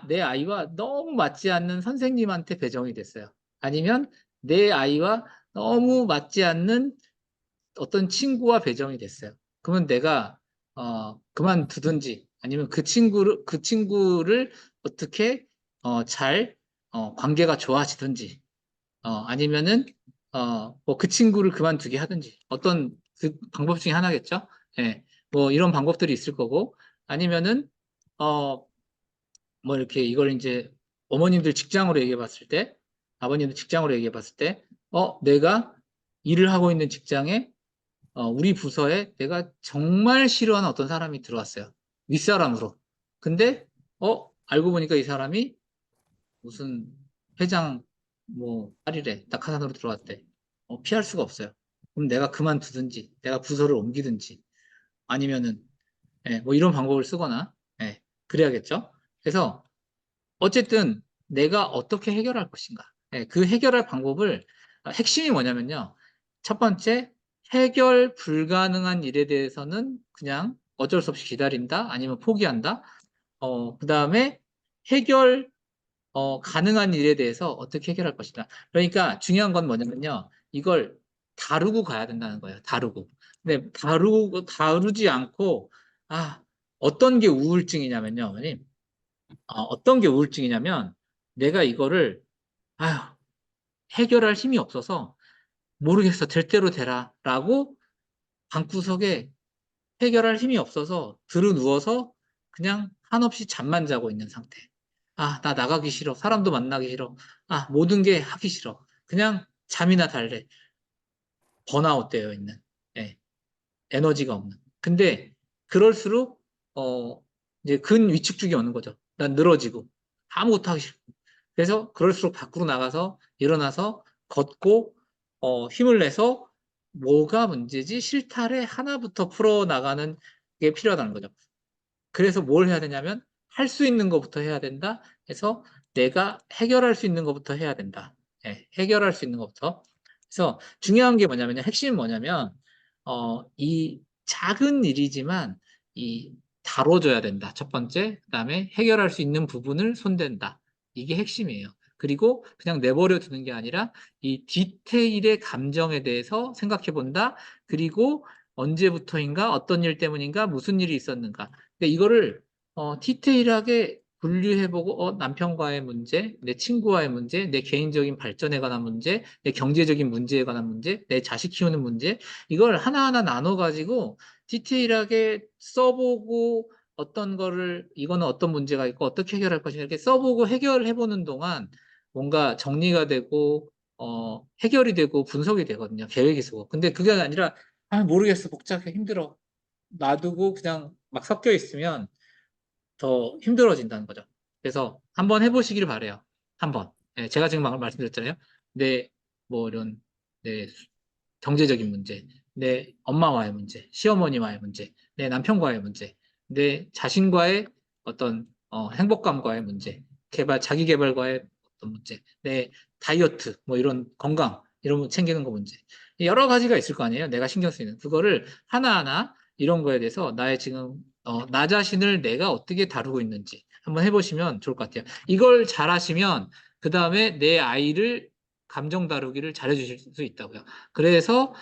내 아이와 너무 맞지 않는 선생님한테 배정이 됐어요. 아니면 내 아이와 너무 맞지 않는 어떤 친구와 배정이 됐어요. 그러면 내가 그만두든지 아니면 그 친구를 어떻게 잘 관계가 좋아지든지 아니면은 뭐 그 친구를 그만두게 하든지 어떤 그 방법 중에 하나겠죠. 예, 뭐 이런 방법들이 있을 거고 아니면은 어 뭐 이렇게 이걸 이제 어머님들 직장으로 얘기해 봤을 때 아버님들 직장으로 얘기해 봤을 때 내가 일을 하고 있는 직장에 우리 부서에 내가 정말 싫어하는 어떤 사람이 들어왔어요. 윗사람으로. 근데, 알고 보니까 이 사람이 무슨 회장, 뭐, 딸이래. 낙하산으로 들어왔대. 피할 수가 없어요. 그럼 내가 그만두든지, 내가 부서를 옮기든지, 아니면은, 뭐 이런 방법을 쓰거나, 그래야겠죠? 그래서, 어쨌든 내가 어떻게 해결할 것인가. 그 해결할 방법을 핵심이 뭐냐면요. 첫 번째, 해결 불가능한 일에 대해서는 그냥 어쩔 수 없이 기다린다 아니면 포기한다. 그다음에 해결 가능한 일에 대해서 어떻게 해결할 것이다. 그러니까 중요한 건 뭐냐면요. 이걸 다루고 가야 된다는 거예요. 다루고. 근데 다루지 않고 어떤 게 우울증이냐면요. 어머님. 어떤 게 우울증이냐면 내가 이거를 아휴, 해결할 힘이 없어서 모르겠어. 될 대로 되라. 라고 방구석에 해결할 힘이 없어서 들어 누워서 그냥 한없이 잠만 자고 있는 상태. 나 나가기 싫어. 사람도 만나기 싫어. 모든 게 하기 싫어. 그냥 잠이나 달래. 번아웃 되어 있는. 예, 에너지가 없는. 근데 그럴수록 이제 근위축축이 오는 거죠. 난 늘어지고 아무것도 하기 싫고. 그래서 그럴수록 밖으로 나가서 일어나서 걷고 힘을 내서 뭐가 문제지? 실타래 하나부터 풀어나가는 게 필요하다는 거죠. 그래서 뭘 해야 되냐면 할 수 있는 것부터 해야 된다. 해서 내가 해결할 수 있는 것부터 해야 된다. 해결할 수 있는 것부터. 그래서 중요한 게 뭐냐면 핵심이 뭐냐면 이 작은 일이지만 이 다뤄줘야 된다. 첫 번째. 그다음에 해결할 수 있는 부분을 손댄다. 이게 핵심이에요. 그리고 그냥 내버려 두는 게 아니라 이 디테일의 감정에 대해서 생각해 본다. 그리고 언제부터인가, 어떤 일 때문인가, 무슨 일이 있었는가. 근데 이거를 디테일하게 분류해보고, 남편과의 문제, 내 친구와의 문제, 내 개인적인 발전에 관한 문제, 내 경제적인 문제에 관한 문제, 내 자식 키우는 문제, 이걸 하나하나 나눠가지고 디테일하게 써보고, 어떤 거를, 이거는 어떤 문제가 있고, 어떻게 해결할 것인가, 이렇게 써보고 해결해보는 동안 뭔가 정리가 되고, 해결이 되고, 분석이 되거든요. 계획이 서고. 근데 그게 아니라, 모르겠어. 복잡해. 힘들어. 놔두고 그냥 막 섞여 있으면 더 힘들어진다는 거죠. 그래서 한번 해보시기를 바래요. 한번. 예, 제가 지금 막 말씀드렸잖아요. 내, 뭐 이런, 내 경제적인 문제, 내 엄마와의 문제, 시어머니와의 문제, 내 남편과의 문제, 내 자신과의 어떤 행복감과의 문제, 자기 개발과의 어떤 문제, 내 다이어트, 뭐 이런 건강, 이런 거 챙기는 거 문제. 여러 가지가 있을 거 아니에요. 내가 신경 쓰이는. 그거를 하나하나 이런 거에 대해서 나의 지금, 나 자신을 내가 어떻게 다루고 있는지 한번 해보시면 좋을 것 같아요. 이걸 잘 하시면, 그 다음에 내 아이를 감정 다루기를 잘해 주실 수 있다고요. 그래서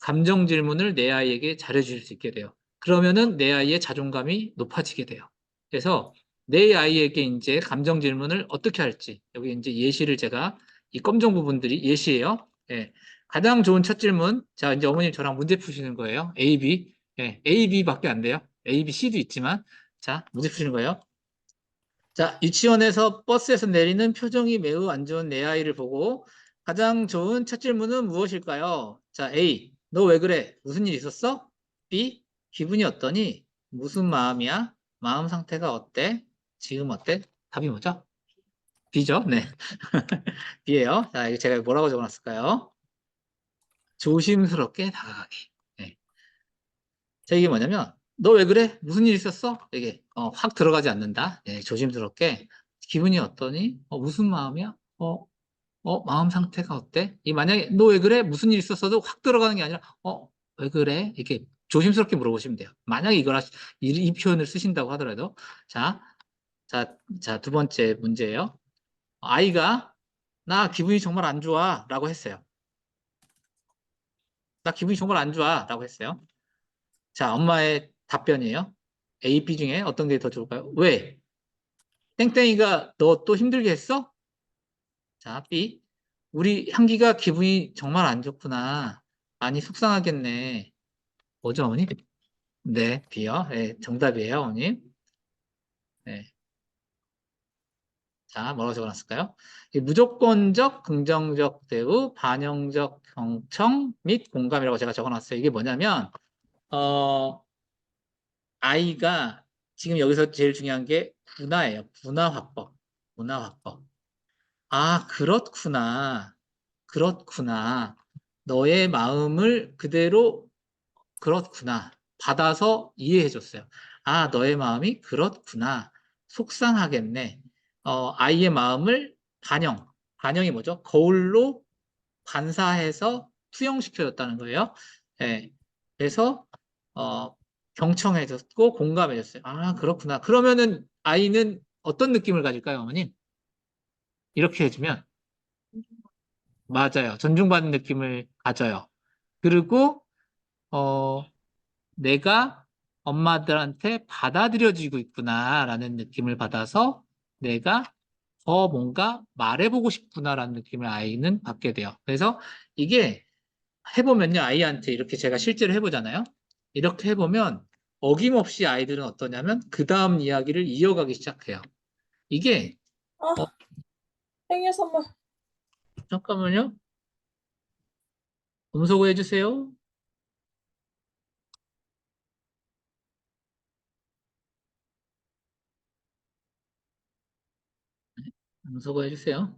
감정 질문을 내 아이에게 잘해줄 수 있게 돼요. 그러면은 내 아이의 자존감이 높아지게 돼요. 그래서 내 아이에게 이제 감정 질문을 어떻게 할지, 여기 이제 예시를 제가, 이 검정 부분들이 예시예요. 예. 가장 좋은 첫 질문. 자, 이제 어머님 저랑 문제 푸시는 거예요. A, B. 예, A, B밖에 안 돼요. A, B, C도 있지만. 자, 문제 푸시는 거예요. 자, 유치원에서 버스에서 내리는 표정이 매우 안 좋은 내 아이를 보고 가장 좋은 첫 질문은 무엇일까요? 자, A. 너 왜 그래? 무슨 일 있었어? B. 기분이 어떠니? 무슨 마음이야? 마음 상태가 어때? 지금 어때? 답이 뭐죠? B죠? 네. B예요. 자, 이거 제가 뭐라고 적어놨을까요? 조심스럽게 다가가기. 네. 자, 이게 뭐냐면, 너 왜 그래? 무슨 일 있었어? 이게, 확 들어가지 않는다. 네, 조심스럽게. 기분이 어떠니? 무슨 마음이야? 마음 상태가 어때? 이 만약에, 너 왜 그래? 무슨 일 있었어도 확 들어가는 게 아니라, 왜 그래? 이렇게 조심스럽게 물어보시면 돼요. 만약에 이 표현을 쓰신다고 하더라도. 자, 자, 두 번째 문제예요. 아이가, 나 기분이 정말 안 좋아. 라고 했어요. 나 기분이 정말 안 좋아. 라고 했어요. 자, 엄마의 답변이에요. A, B 중에 어떤 게 더 좋을까요? 왜? 땡땡이가 너 또 힘들게 했어? 자, B. 우리 향기가 기분이 정말 안 좋구나. 많이 속상하겠네. 뭐죠, 어머니? 네, B요. 네, 정답이에요, 어머니. 네. 자, 뭐라고 적어놨을까요? 이 무조건적, 긍정적 대우, 반영적 경청 및 공감이라고 제가 적어놨어요. 이게 뭐냐면, 어, 아이가 지금 여기서 제일 중요한 게 분화예요. 분화 화법. 분화 화법. 아, 그렇구나. 그렇구나. 너의 마음을 그대로 그렇구나. 받아서 이해해줬어요. 아, 너의 마음이 그렇구나. 속상하겠네. 아이의 마음을 반영이 뭐죠? 거울로 반사해서 투영시켜줬다는 거예요. 예. 그래서, 어, 경청해줬고 공감해줬어요. 아, 그렇구나. 그러면은 아이는 어떤 느낌을 가질까요, 어머님? 이렇게 해주면. 맞아요. 존중받는 느낌을 가져요. 그리고, 어, 내가 엄마들한테 받아들여지고 있구나라는 느낌을 받아서 내가 더 뭔가 말해보고 싶구나라는 느낌을 아이는 받게 돼요. 그래서 이게 해보면요, 아이한테 이렇게 제가 실제로 해보잖아요. 이렇게 해보면 어김없이 아이들은 어떠냐면 그 다음 이야기를 이어가기 시작해요. 이게, 어, 아, 생일 선물. 잠깐만요. 음소거 해주세요. 음소거 해주세요.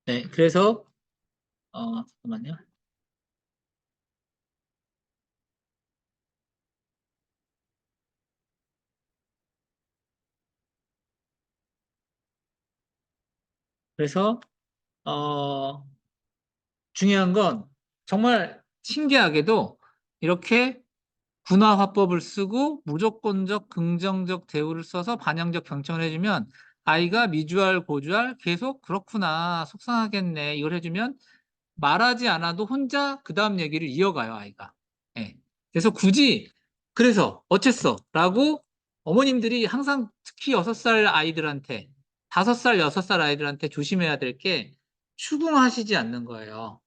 네, 그래서, 잠깐만요. 그래서, 어, 중요한 건 정말 신기하게도 이렇게 분화 화법을 쓰고 무조건적 긍정적 대우를 써서 반영적 경청을 해주면 아이가 미주알 고주알 계속 그렇구나 속상하겠네 이걸 해주면 말하지 않아도 혼자 그 다음 얘기를 이어가요 아이가. 예. 그래서 굳이 그래서 어쨌어 라고 어머님들이 항상 특히 6살 아이들한테 5살 6살 아이들한테 조심해야 될 게 추궁하시지 않는 거예요.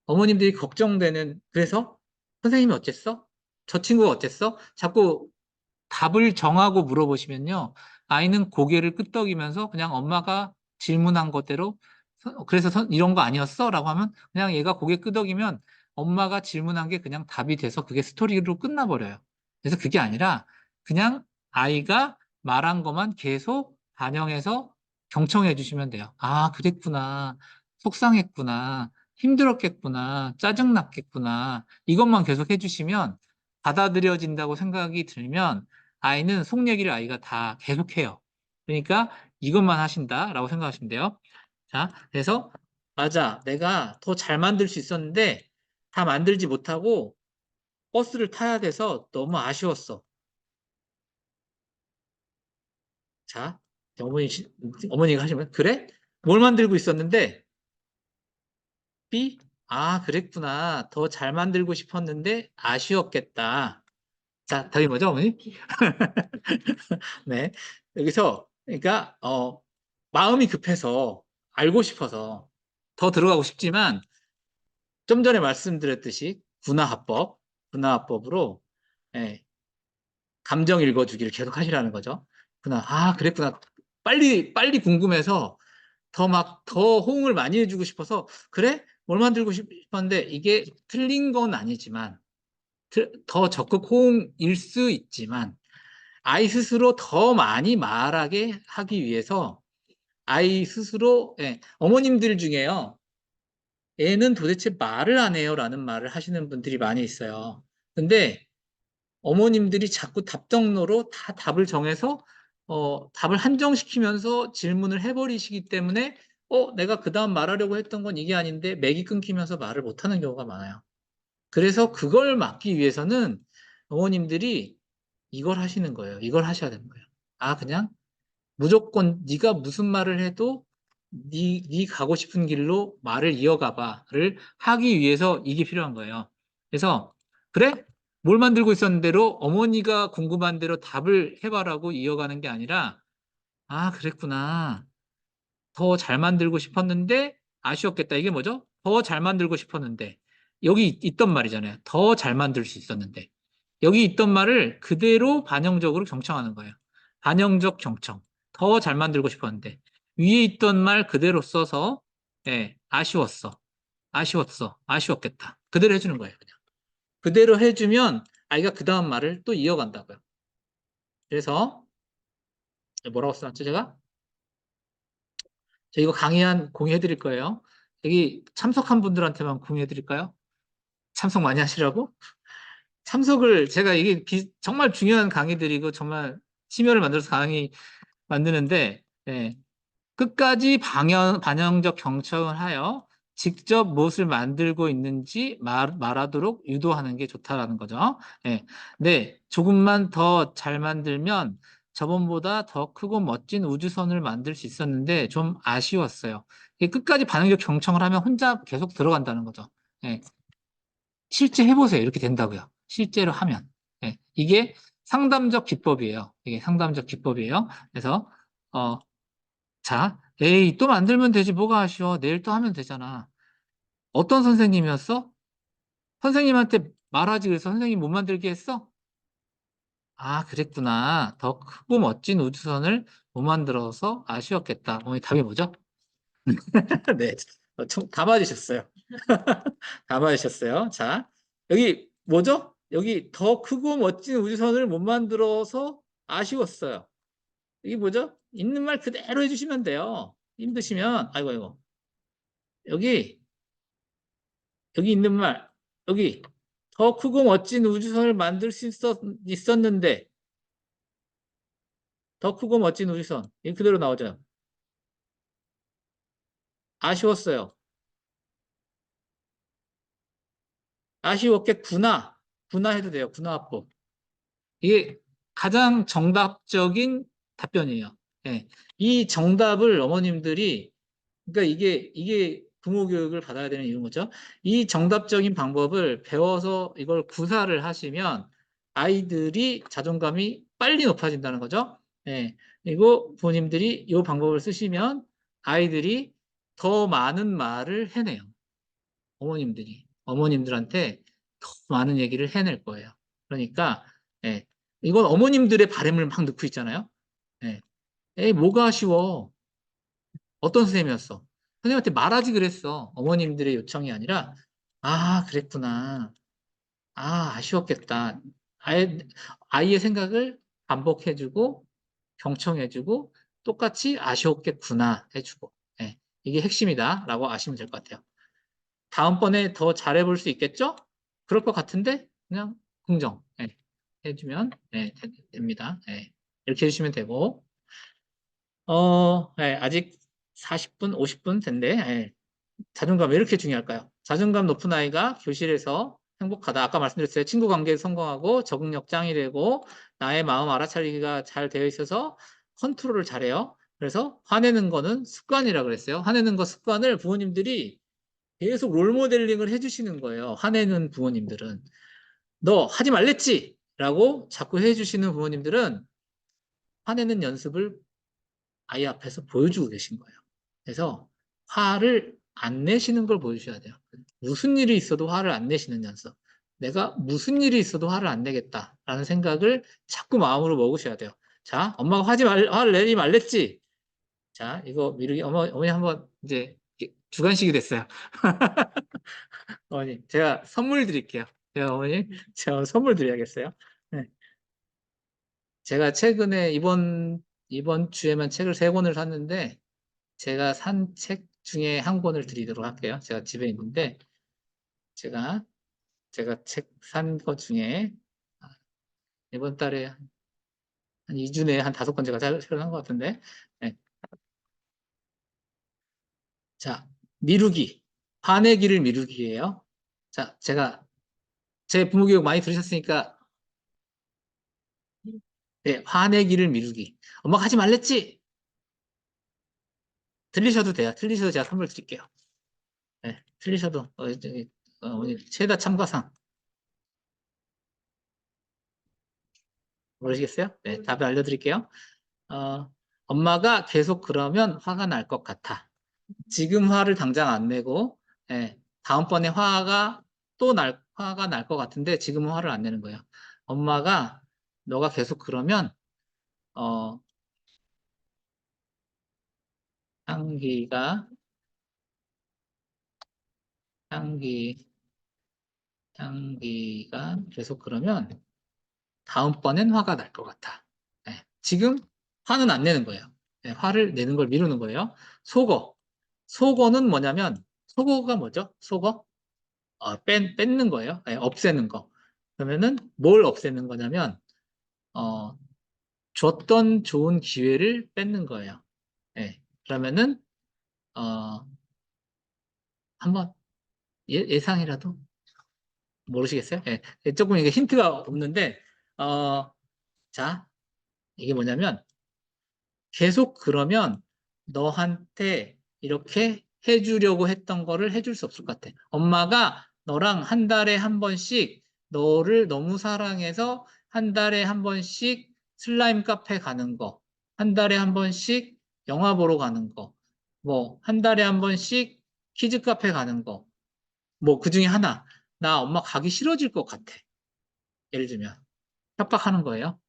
어머님들이 걱정되는 그래서 선생님이 어쨌어? 저 친구가 어쨌어? 자꾸 답을 정하고 물어보시면요. 아이는 고개를 끄덕이면서 그냥 엄마가 질문한 것대로 그래서 이런 거 아니었어? 라고 하면 그냥 얘가 고개 끄덕이면 엄마가 질문한 게 그냥 답이 돼서 그게 스토리로 끝나버려요. 그래서 그게 아니라 그냥 아이가 말한 것만 계속 반영해서 경청해 주시면 돼요. 아, 그랬구나. 속상했구나. 힘들었겠구나. 짜증났겠구나. 이것만 계속 해주시면 받아들여진다고 생각이 들면 아이는 속 얘기를 아이가 다 계속해요. 그러니까 이것만 하신다라고 생각하시면 돼요. 자, 그래서 맞아. 내가 더 잘 만들 수 있었는데 다 만들지 못하고 버스를 타야 돼서 너무 아쉬웠어. 자, 어머니가 하시면 그래? 뭘 만들고 있었는데 B? 아, 그랬구나. 더 잘 만들고 싶었는데 아쉬웠겠다. 자, 답이 뭐죠, 어머니? 네. 여기서, 그러니까, 마음이 급해서, 알고 싶어서, 더 들어가고 싶지만, 좀 전에 말씀드렸듯이, 분화합법으로, 예, 감정 읽어주기를 계속 하시라는 거죠. 아, 그랬구나. 빨리 궁금해서, 더 호응을 많이 해주고 싶어서, 그래? 뭘 만들고 싶었는데, 이게 틀린 건 아니지만, 더 적극 호응일 수 있지만, 아이 스스로 더 많이 말하게 하기 위해서 아이 스스로 어머님들 중에요. 애는 도대체 말을 안 해요라는 말을 하시는 분들이 많이 있어요. 근데 어머님들이 자꾸 답정너로 다 답을 정해서 답을 한정시키면서 질문을 해버리시기 때문에 내가 그 다음 말하려고 했던 건 이게 아닌데 맥이 끊기면서 말을 못하는 경우가 많아요. 그래서 그걸 막기 위해서는 어머님들이 이걸 하시는 거예요. 이걸 하셔야 되는 거예요. 아, 그냥 무조건 네가 무슨 말을 해도 네 가고 싶은 길로 말을 이어가 봐를 하기 위해서 이게 필요한 거예요. 그래서 그래? 뭘 만들고 있었는데로 어머니가 궁금한 대로 답을 해봐라고 이어가는 게 아니라 아, 그랬구나. 더 잘 만들고 싶었는데 아쉬웠겠다. 이게 뭐죠? 더 잘 만들고 싶었는데 여기 있던 말이잖아요. 더 잘 만들 수 있었는데 여기 있던 말을 그대로 반영적으로 경청하는 거예요. 반영적 경청. 더 잘 만들고 싶었는데 위에 있던 말 그대로 써서 아쉬웠어. 아쉬웠어. 아쉬웠겠다. 그대로 해주는 거예요. 그냥. 그대로 해주면 아이가 그 다음 말을 또 이어간다고요. 그래서 뭐라고 써놨죠 제가? 저 이거 강의 공유해 드릴 거예요. 여기 참석한 분들한테만 공유해 드릴까요? 참석 많이 하시라고? 참석을 제가 이게 정말 중요한 강의들이고 정말 심혈을 만들어서 강의 만드는데 끝까지 반영적 경청을 하여 직접 무엇을 만들고 있는지 말하도록 유도하는 게 좋다라는 거죠. 네, 조금만 더 잘 만들면 저번보다 더 크고 멋진 우주선을 만들 수 있었는데 좀 아쉬웠어요. 이게 끝까지 반영적 경청을 하면 혼자 계속 들어간다는 거죠. 예, 실제 해보세요. 이렇게 된다고요. 실제로 하면. 이게 상담적 기법이에요. 이게 상담적 기법이에요. 그래서 자, 에이, 또 만들면 되지. 뭐가 아쉬워. 내일 또 하면 되잖아. 어떤 선생님이었어? 선생님한테 말하지 그래서 선생님 못 만들게 했어? 아, 그랬구나. 더 크고 멋진 우주선을 못 만들어서 아쉬웠겠다. 오늘 답이 뭐죠? 네. 다 맞으셨어요. 다 맞으셨어요. 자, 여기 뭐죠? 여기 더 크고 멋진 우주선을 못 만들어서 아쉬웠어요. 이게 뭐죠? 있는 말 그대로 해주시면 돼요. 힘드시면, 아이고. 여기, 여기 있는 말, 여기 더 크고 멋진 우주선을 만들 수 있었는데, 더 크고 멋진 우주선. 이 그대로 나오죠. 아쉬웠어요. 아쉬웠겠구나. 구나 해도 돼요. 구나합법. 이게 가장 정답적인 답변이에요. 예. 이 정답을 어머님들이, 그러니까 이게 부모 교육을 받아야 되는 이유인 거죠. 이 정답적인 방법을 배워서 이걸 구사를 하시면 아이들이 자존감이 빨리 높아진다는 거죠. 예. 그리고 부모님들이 이 방법을 쓰시면 아이들이 더 많은 말을 해내요. 어머님들한테 더 많은 얘기를 해낼 거예요. 그러니까 예, 이건 어머님들의 바램을 막 넣고 있잖아요. 예, 에이 뭐가 아쉬워? 어떤 선생님이었어? 선생님한테 말하지 그랬어. 어머님들의 요청이 아니라 아 그랬구나. 아 아쉬웠겠다. 아이, 아이의 생각을 반복해주고 경청해주고 똑같이 아쉬웠겠구나 해주고 예, 이게 핵심이다라고 아시면 될 것 같아요. 다음번에 더 잘해볼 수 있겠죠? 그럴 것 같은데 그냥 긍정 예, 해주면 됩니다. 예, 이렇게 해주시면 되고 아직 40분, 50분 된데 자존감 왜 이렇게 중요할까요? 자존감 높은 아이가 교실에서 행복하다. 아까 말씀드렸어요. 친구 관계에 성공하고 적응력 짱이 되고 나의 마음 알아차리기가 잘 되어 있어서 컨트롤을 잘해요. 그래서 화내는 거는 습관이라 그랬어요. 화내는 거 습관을 부모님들이 계속 롤모델링을 해주시는 거예요. 화내는 부모님들은. 너 하지 말랬지? 라고 자꾸 해주시는 부모님들은 화내는 연습을 아이 앞에서 보여주고 계신 거예요. 그래서 화를 안 내시는 걸 보여주셔야 돼요. 무슨 일이 있어도 화를 안 내시는 연습. 내가 무슨 일이 있어도 화를 안 내겠다라는 생각을 자꾸 마음으로 먹으셔야 돼요. 자, 엄마가 화를 내지 말랬지? 자, 이거 미루기, 어머니 한번 이제 주관식이 됐어요. 어머니, 제가 선물 드릴게요. 제가 선물 드려야겠어요. 네. 제가 최근에 이번 주에만 책을 세 권을 샀는데, 제가 산 책 중에 한 권을 드리도록 할게요. 제가 집에 있는데, 제가, 제가 책 산 것 중에, 이번 달에 한 2주 내에 한 5권 제가 책을 산 것 같은데, 네. 자, 미루기. 화내기를 미루기예요. 자, 제 부모 교육 많이 들으셨으니까, 네, 화내기를 미루기. 엄마가 하지 말랬지? 들리셔도 돼요. 틀리셔도 제가 선물 드릴게요. 네, 틀리셔도 오늘 최다 참가상 모르시겠어요? 네, 답을 알려드릴게요. 어, 엄마가 계속 그러면 화가 날 것 같아. 지금 화를 당장 안 내고 다음번에 화가 날 것 같은데 지금은 화를 안 내는 거예요. 엄마가 너가 계속 그러면 어, 향기가 향기 향기가 계속 그러면 다음번엔 화가 날 것 같아. 지금 화는 안 내는 거예요. 화를 내는 걸 미루는 거예요. 속어. 속어는 뭐냐면, 속어가 뭐죠? 속어? 뺏는 거예요. 없애는 거. 그러면은 뭘 없애는 거냐면, 어, 줬던 좋은 기회를 뺏는 거예요. 그러면은, 어, 한번 예상이라도 모르시겠어요? 조금 이게 힌트가 없는데, 어, 자, 이게 뭐냐면, 계속 그러면 너한테 이렇게 해주려고 했던 거를 해줄 수 없을 것 같아. 엄마가 너랑 한 달에 한 번씩 너를 너무 사랑해서 한 달에 한 번씩 슬라임 카페 가는 거, 한 달에 한 번씩 영화 보러 가는 거, 뭐, 한 달에 한 번씩 키즈 카페 가는 거, 뭐, 그 중에 하나. 나 엄마 가기 싫어질 것 같아. 예를 들면. 협박하는 거예요.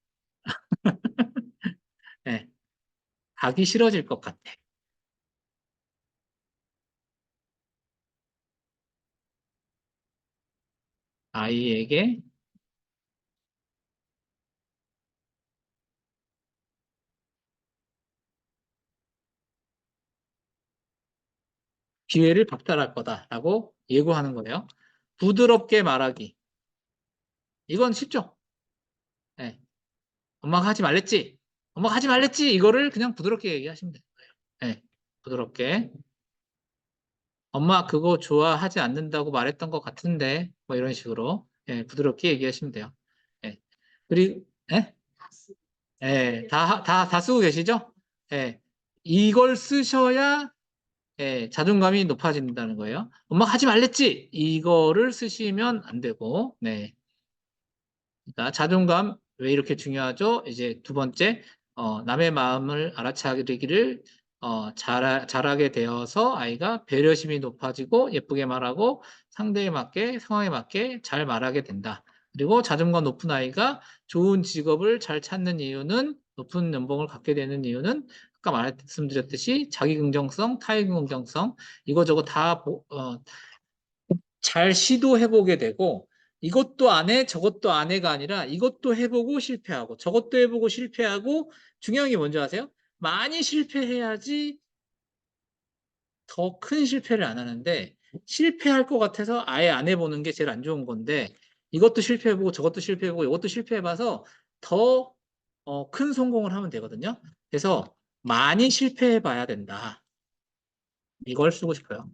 네, 가기 싫어질 것 같아. 아이에게 기회를 박탈할 거다라고 예고하는 거예요. 부드럽게 말하기. 이건 쉽죠? 네. 엄마가 하지 말랬지? 엄마가 하지 말랬지? 이거를 그냥 부드럽게 얘기하시면 돼요. 네. 부드럽게. 엄마 그거 좋아하지 않는다고 말했던 것 같은데, 뭐 이런 식으로 부드럽게 얘기하시면 돼요. 네. 그리고 예? 예, 다 쓰고 계시죠? 예, 이걸 쓰셔야 자존감이 높아진다는 거예요. 엄마가 하지 말랬지? 이거를 쓰시면 안 되고, 네. 그러니까 자존감 왜 이렇게 중요하죠? 이제 두 번째, 남의 마음을 알아차리기를 잘하게 되어서 아이가 배려심이 높아지고 예쁘게 말하고 상대에 맞게 상황에 맞게 잘 말하게 된다. 그리고 자존감 높은 아이가 좋은 직업을 잘 찾는 이유는 높은 연봉을 갖게 되는 이유는 아까 말씀드렸듯이 자기 긍정성, 타의 긍정성 이거저거 다 잘 시도해보게 되고 이것도 안 해, 저것도 안 해가 아니라 이것도 해보고 실패하고 저것도 해보고 실패하고 중요한 게 뭔지 아세요? 많이 실패해야지 더 큰 실패를 안 하는데 실패할 것 같아서 아예 안 해보는 게 제일 안 좋은 건데 이것도 실패해보고 저것도 실패해보고 이것도 실패해봐서 더 큰 성공을 하면 되거든요. 그래서 많이 실패해봐야 된다. 이걸 쓰고 싶어요.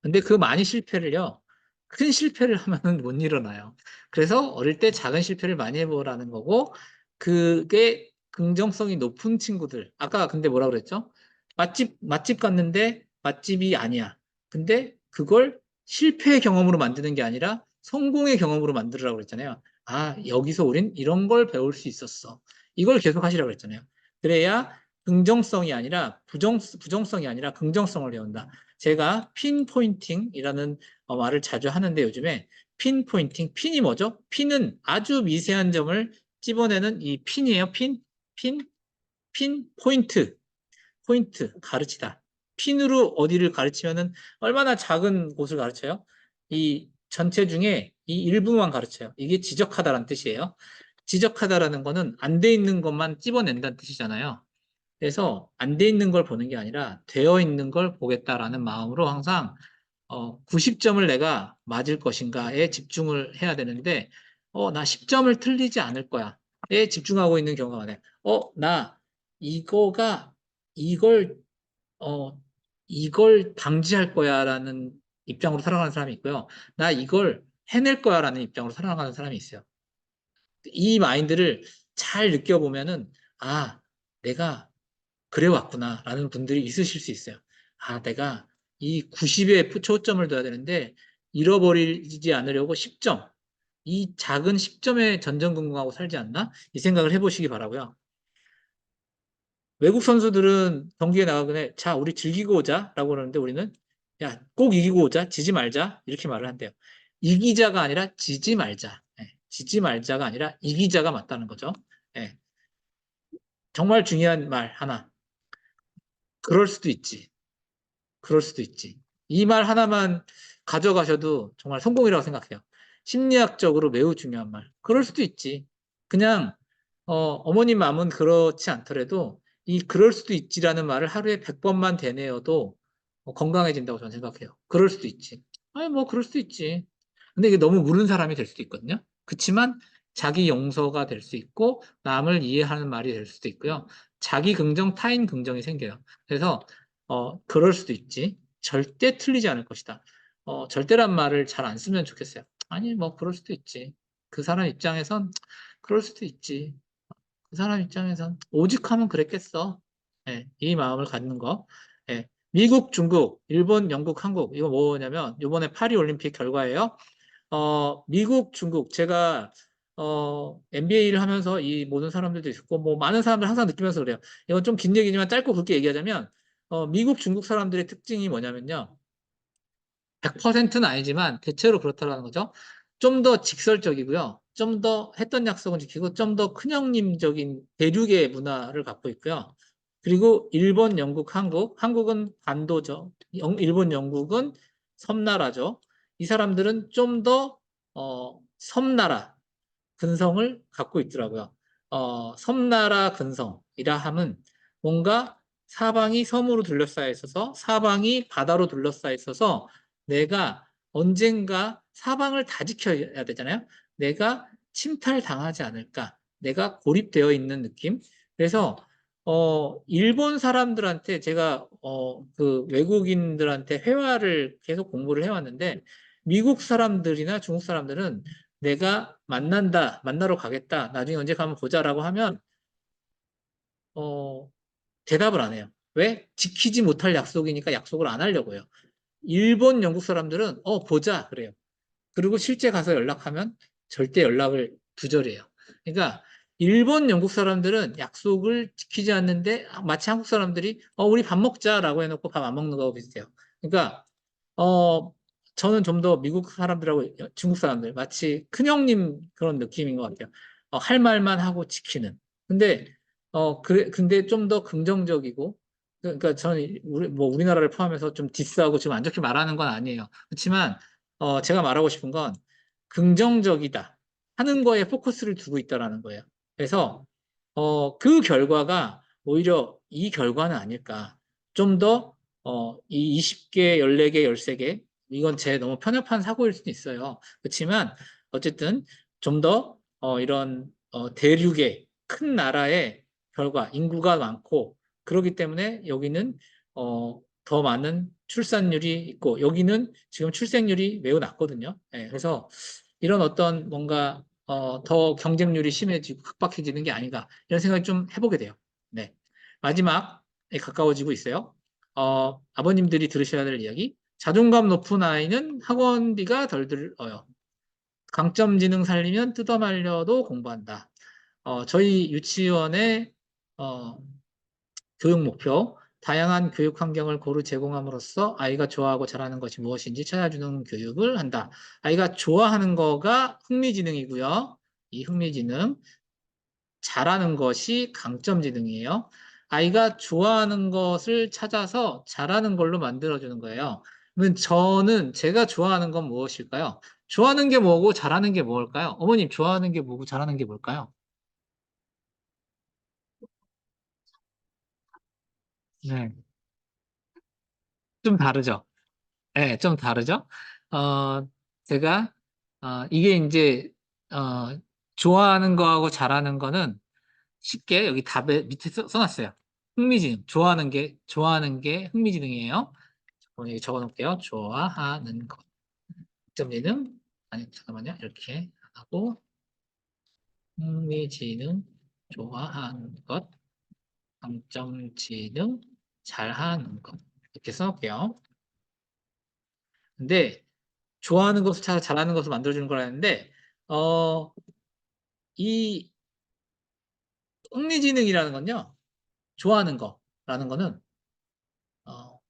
근데 그 많이 실패를요, 큰 실패를 하면은 못 일어나요. 그래서 어릴 때 작은 실패를 많이 해보라는 거고, 그게 긍정성이 높은 친구들. 아까 근데 뭐라 그랬죠? 맛집 갔는데 맛집이 아니야. 근데 그걸 실패의 경험으로 만드는 게 아니라 성공의 경험으로 만들으라고 그랬잖아요. 아, 여기서 우린 이런 걸 배울 수 있었어. 이걸 계속 하시라고 그랬잖아요. 그래야 긍정성이 아니라 부정성이 아니라 긍정성을 배운다. 제가 핀 포인팅이라는 말을 자주 하는데 요즘에 핀 포인팅, 핀이 뭐죠? 핀은 아주 미세한 점을 찝어내는 이 핀이에요. 핀, 포인트, 가르치다. 핀으로 어디를 가르치면은 얼마나 작은 곳을 가르쳐요? 이 전체 중에 이 일부만 가르쳐요. 이게 지적하다라는 뜻이에요. 지적하다라는 거는 안 돼 있는 것만 찝어낸다는 뜻이잖아요. 그래서 안 돼 있는 걸 보는 게 아니라 되어 있는 걸 보겠다라는 마음으로 항상 90점을 내가 맞을 것인가에 집중을 해야 되는데 나 10점을 틀리지 않을 거야에 집중하고 있는 경우가 많아요. 나 이거가 이걸 어, 이걸 방지할 거야라는 입장으로 살아가는 사람이 있고요. 나 이걸 해낼 거야라는 입장으로 살아가는 사람이 있어요. 이 마인드를 잘 느껴보면은 아, 내가 그래 왔구나라는 분들이 있으실 수 있어요. 아, 내가 이 90에 초점을 둬야 되는데 잃어버리지 않으려고 10점, 이 작은 10점에 전전긍긍하고 살지 않나? 이 생각을 해보시기 바라고요. 외국 선수들은 경기에 나가기 전에 자, 우리 즐기고 오자라고 그러는데 우리는 야, 꼭 이기고 오자, 지지 말자 이렇게 말을 한대요. 이기자가 아니라 지지 말자. 지지 말자가 아니라 이기자가 맞다는 거죠. 예, 정말 중요한 말 하나. 그럴 수도 있지. 그럴 수도 있지. 이 말 하나만 가져가셔도 정말 성공이라고 생각해요. 심리학적으로 매우 중요한 말. 그럴 수도 있지. 그냥 어머님 마음은 그렇지 않더라도 이 그럴 수도 있지라는 말을 하루에 100번만 되뇌어도 건강해진다고 저는 생각해요. 그럴 수도 있지. 아니 뭐 그럴 수도 있지. 근데 이게 너무 무른 사람이 될 수도 있거든요. 그치만 자기 용서가 될 수 있고 남을 이해하는 말이 될 수도 있고요. 자기 긍정, 타인 긍정이 생겨요. 그래서 그럴 수도 있지. 절대 틀리지 않을 것이다. 절대란 말을 잘 안 쓰면 좋겠어요. 아니, 뭐, 그럴 수도 있지. 그 사람 입장에선 그럴 수도 있지. 그 사람 입장에선 오직하면 그랬겠어. 예, 이 마음을 갖는 거. 예, 미국, 중국, 일본, 영국, 한국. 이거 뭐냐면, 이번에 파리 올림픽 결과예요. 미국, 중국. 제가, MBA를 하면서 이 모든 사람들도 있고, 뭐, 많은 사람들 항상 느끼면서 그래요. 이건 좀 긴 얘기지만 짧고 굵게 얘기하자면, 미국, 중국 사람들의 특징이 뭐냐면요. 100%는 아니지만 대체로 그렇다는 거죠. 좀 더 직설적이고요. 좀 더 했던 약속은 지키고 좀 더 큰형님적인 대륙의 문화를 갖고 있고요. 그리고 일본, 영국, 한국은 반도죠. 일본, 영국은 섬나라죠. 이 사람들은 좀 더 섬나라 근성을 갖고 있더라고요. 섬나라 근성이라 함은 뭔가 사방이 섬으로 둘러싸여 있어서 사방이 바다로 둘러싸여 있어서 내가 언젠가 사방을 다 지켜야 되잖아요. 내가 침탈당하지 않을까. 내가 고립되어 있는 느낌. 그래서 일본 사람들한테 제가 그 외국인들한테 회화를 계속 공부를 해왔는데 미국 사람들이나 중국 사람들은 내가 만나러 가겠다, 나중에 언제 가면 보자라고 하면, 어, 대답을 안 해요. 왜? 지키지 못할 약속이니까 약속을 안 하려고 해요. 일본, 영국 사람들은, 보자, 그래요. 그리고 실제 가서 연락하면 절대 연락을 두절해요. 그러니까 일본, 영국 사람들은 약속을 지키지 않는데 마치 한국 사람들이 우리 밥 먹자라고 해놓고 밥 안 먹는 거하고 비슷해요. 그러니까 어 저는 좀 더 미국 사람들하고 중국 사람들 마치 큰형님 그런 느낌인 것 같아요. 할 말만 하고 지키는. 근데 근데 좀 더 긍정적이고 그러니까 저는 우리나라를 포함해서 좀 디스하고 지금 안 좋게 말하는 건 아니에요. 그렇지만 제가 말하고 싶은 건 긍정적이다 하는 거에 포커스를 두고 있다라는 거예요. 그래서 그 결과가 오히려 이 결과는 아닐까. 좀 더 이 20개, 14개, 13개 이건 제 너무 편협한 사고일 수도 있어요. 그렇지만 어쨌든 좀 더 이런 대륙의 큰 나라의 결과, 인구가 많고 그렇기 때문에 여기는 더 많은 출산율이 있고 여기는 지금 출생률이 매우 낮거든요. 예, 그래서 이런 어떤 뭔가 더 경쟁률이 심해지고 각박해지는 게 아닌가 이런 생각을 좀 해보게 돼요. 네. 마지막에 가까워지고 있어요. 아버님들이 들으셔야 될 이야기. 자존감 높은 아이는 학원비가 덜 들어요. 강점 지능 살리면 뜯어말려도 공부한다. 저희 유치원의 어, 교육 목표, 다양한 교육 환경을 고루 제공함으로써 아이가 좋아하고 잘하는 것이 무엇인지 찾아주는 교육을 한다. 아이가 좋아하는 거가 흥미지능이고요. 이 흥미지능, 잘하는 것이 강점지능이에요. 아이가 좋아하는 것을 찾아서 잘하는 걸로 만들어주는 거예요. 그러면 제가 좋아하는 건 무엇일까요? 좋아하는 게 뭐고 잘하는 게 뭘까요? 어머님 좋아하는 게 뭐고 잘하는 게 뭘까요? 네. 좀 다르죠? 네, 좀 다르죠? 어, 제가, 이게 이제, 어, 좋아하는 거하고 잘하는 거는 쉽게 여기 답에 밑에 써놨어요. 흥미지능. 좋아하는 게 흥미지능이에요. 여기 적어 놓을게요. 좋아하는 것. 점지능. 아니, 잠깐만요. 이렇게 하고, 흥미지능, 좋아하는 것, 감점지능, 잘하는 것. 이렇게 써놓을게요. 근데, 좋아하는 것을 찾아 잘하는 것을 만들어주는 거라는데, 어, 이 흥미지능이라는 건요, 좋아하는 거라는 거는, 어,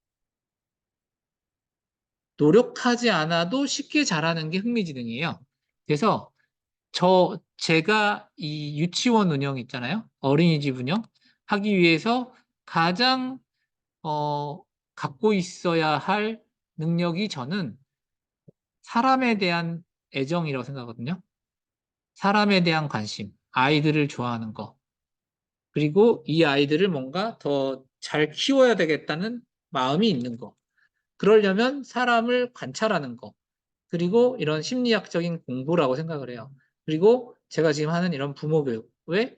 노력하지 않아도 쉽게 잘하는 게 흥미지능이에요. 그래서 제가 이 유치원 운영 있잖아요. 어린이집 운영 하기 위해서 가장, 갖고 있어야 할 능력이 저는 사람에 대한 애정이라고 생각하거든요. 사람에 대한 관심, 아이들을 좋아하는 거. 그리고 이 아이들을 뭔가 더 잘 키워야 되겠다는 마음이 있는 거. 그러려면 사람을 관찰하는 거. 그리고 이런 심리학적인 공부라고 생각을 해요. 그리고 제가 지금 하는 이런 부모 교육. 왜?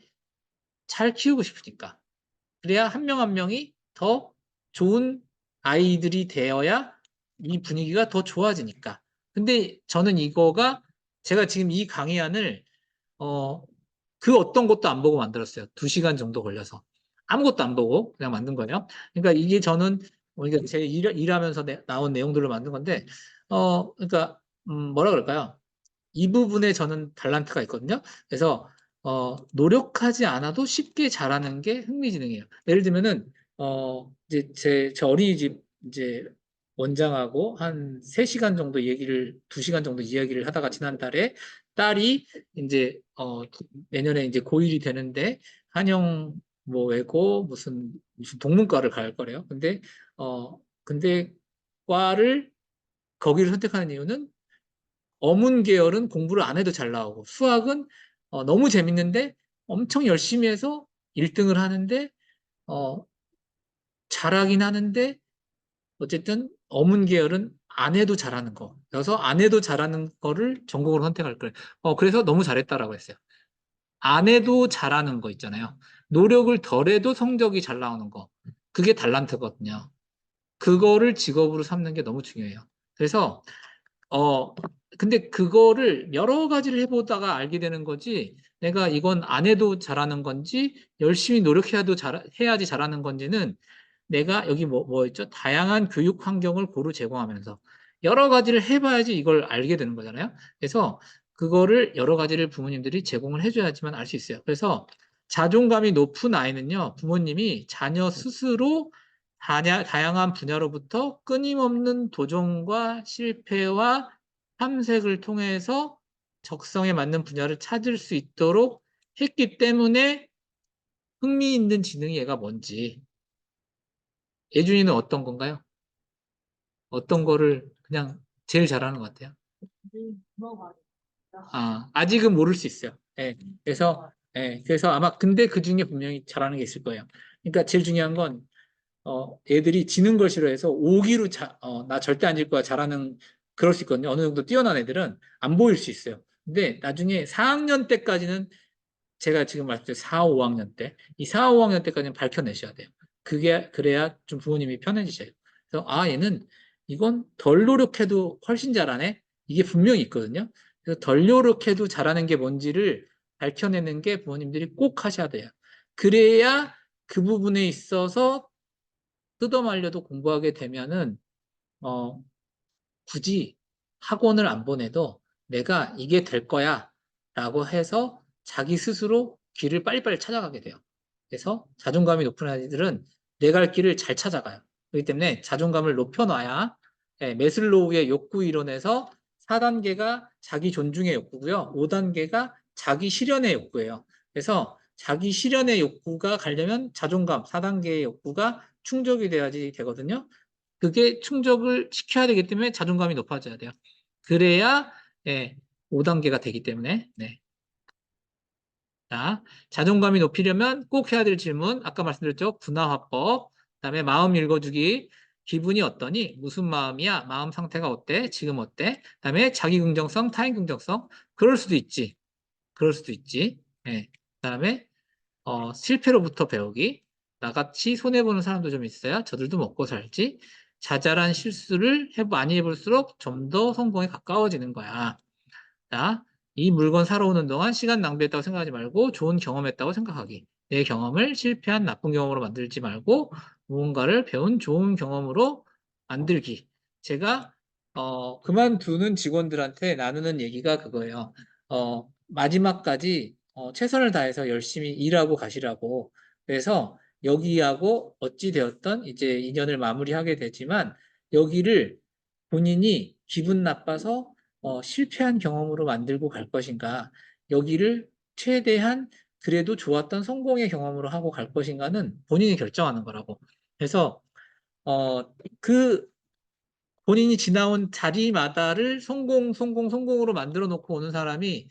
잘 키우고 싶으니까. 그래야 한 명 한 명이 더 좋은 아이들이 되어야 이 분위기가 더 좋아지니까. 근데 저는 이거가 제가 지금 이 강의안을 어, 그 어떤 것도 안 보고 만들었어요. 2시간 정도 걸려서. 아무것도 안 보고 그냥 만든 거예요. 그러니까 이게 저는 이게 제 일하면서 나온 내용들을 만든 건데, 그러니까, 뭐라 그럴까요? 이 부분에 저는 달란트가 있거든요. 그래서 노력하지 않아도 쉽게 잘하는 게 흥미지능이에요. 예를 들면은 이제 제 어린이집 이제 원장하고 한 3시간 정도 2시간 정도 이야기를 하다가 지난달에 딸이 이제 내년에 이제 고1이 되는데 한영 뭐 외고 무슨 동문과를 갈 거래요. 근데 과를 거기를 선택하는 이유는 어문 계열은 공부를 안 해도 잘 나오고 수학은 너무 재밌는데 엄청 열심히 해서 1등을 하는데 어, 잘하긴 하는데 어쨌든 어문 계열은 안 해도 잘하는 거. 그래서 안 해도 잘하는 거를 전공으로 선택할 거예요. 그래서 너무 잘했다라고 했어요. 안 해도 잘하는 거 있잖아요. 노력을 덜 해도 성적이 잘 나오는 거. 그게 달란트거든요. 그거를 직업으로 삼는 게 너무 중요해요. 그래서 어, 근데 그거를 여러 가지를 해보다가 알게 되는 거지, 내가 이건 안 해도 잘하는 건지, 열심히 노력해야도 해야지 잘하는 건지는 내가 여기 뭐 있죠? 다양한 교육 환경을 고루 제공하면서 여러 가지를 해봐야지 이걸 알게 되는 거잖아요. 그래서 그거를 여러 가지를 부모님들이 제공을 해줘야지만 알 수 있어요. 그래서 자존감이 높은 아이는요, 부모님이 자녀 스스로 다양한 분야로부터 끊임없는 도전과 실패와 탐색을 통해서 적성에 맞는 분야를 찾을 수 있도록 했기 때문에 흥미있는 지능이 얘가 뭔지. 예준이는 어떤 건가요? 어떤 거를 그냥 제일 잘하는 것 같아요? 아직은 모를 수 있어요. 예, 그래서 아마 근데 그 중에 분명히 잘하는 게 있을 거예요. 그러니까 제일 중요한 건 애들이 지는 걸 싫어해서 오기로 나 절대 안 질 거야 잘하는 그럴 수 있거든요. 어느 정도 뛰어난 애들은 안 보일 수 있어요. 근데 나중에 4학년 때까지는 제가 지금 말씀드린 4, 5학년 때, 이 4, 5학년 때까지는 밝혀내셔야 돼요. 그게, 그래야 좀 부모님이 편해지셔요. 그래서, 얘는 이건 덜 노력해도 훨씬 잘하네? 이게 분명히 있거든요. 그래서 덜 노력해도 잘하는 게 뭔지를 밝혀내는 게 부모님들이 꼭 하셔야 돼요. 그래야 그 부분에 있어서 뜯어말려도 공부하게 되면은, 어, 굳이 학원을 안 보내도 내가 이게 될 거야 라고 해서 자기 스스로 길을 빨리빨리 찾아가게 돼요. 그래서 자존감이 높은 아이들은 내 갈 길을 잘 찾아가요. 그렇기 때문에 자존감을 높여놔야 메슬로우의 욕구 이론에서 4단계가 자기 존중의 욕구고요. 5단계가 자기 실현의 욕구예요. 그래서 자기 실현의 욕구가 가려면 자존감 4단계의 욕구가 충족이 돼야지 되거든요. 그게 충족을 시켜야 되기 때문에 자존감이 높아져야 돼요. 그래야 5단계가 되기 때문에 네. 자, 자존감이 높이려면 꼭 해야 될 질문 아까 말씀드렸죠. 분화화법 그다음에 마음 읽어주기 기분이 어떠니? 무슨 마음이야? 마음 상태가 어때? 지금 어때? 그다음에 자기 긍정성, 타인 긍정성 그럴 수도 있지. 그럴 수도 있지. 그다음에 실패로부터 배우기. 나같이 손해보는 사람도 좀 있어야 저들도 먹고 살지. 자잘한 실수를 많이 해볼수록 좀 더 성공에 가까워지는 거야. 자, 이 물건 사러 오는 동안 시간 낭비했다고 생각하지 말고 좋은 경험했다고 생각하기. 내 경험을 실패한 나쁜 경험으로 만들지 말고 무언가를 배운 좋은 경험으로 만들기. 제가 그만두는 직원들한테 나누는 얘기가 그거예요. 마지막까지 최선을 다해서 열심히 일하고 가시라고. 그래서 여기하고 어찌 되었던 이제 인연을 마무리하게 되지만 여기를 본인이 기분 나빠서 실패한 경험으로 만들고 갈 것인가, 여기를 최대한 그래도 좋았던 성공의 경험으로 하고 갈 것인가는 본인이 결정하는 거라고. 그래서 그 본인이 지나온 자리마다를 성공으로 만들어 놓고 오는 사람이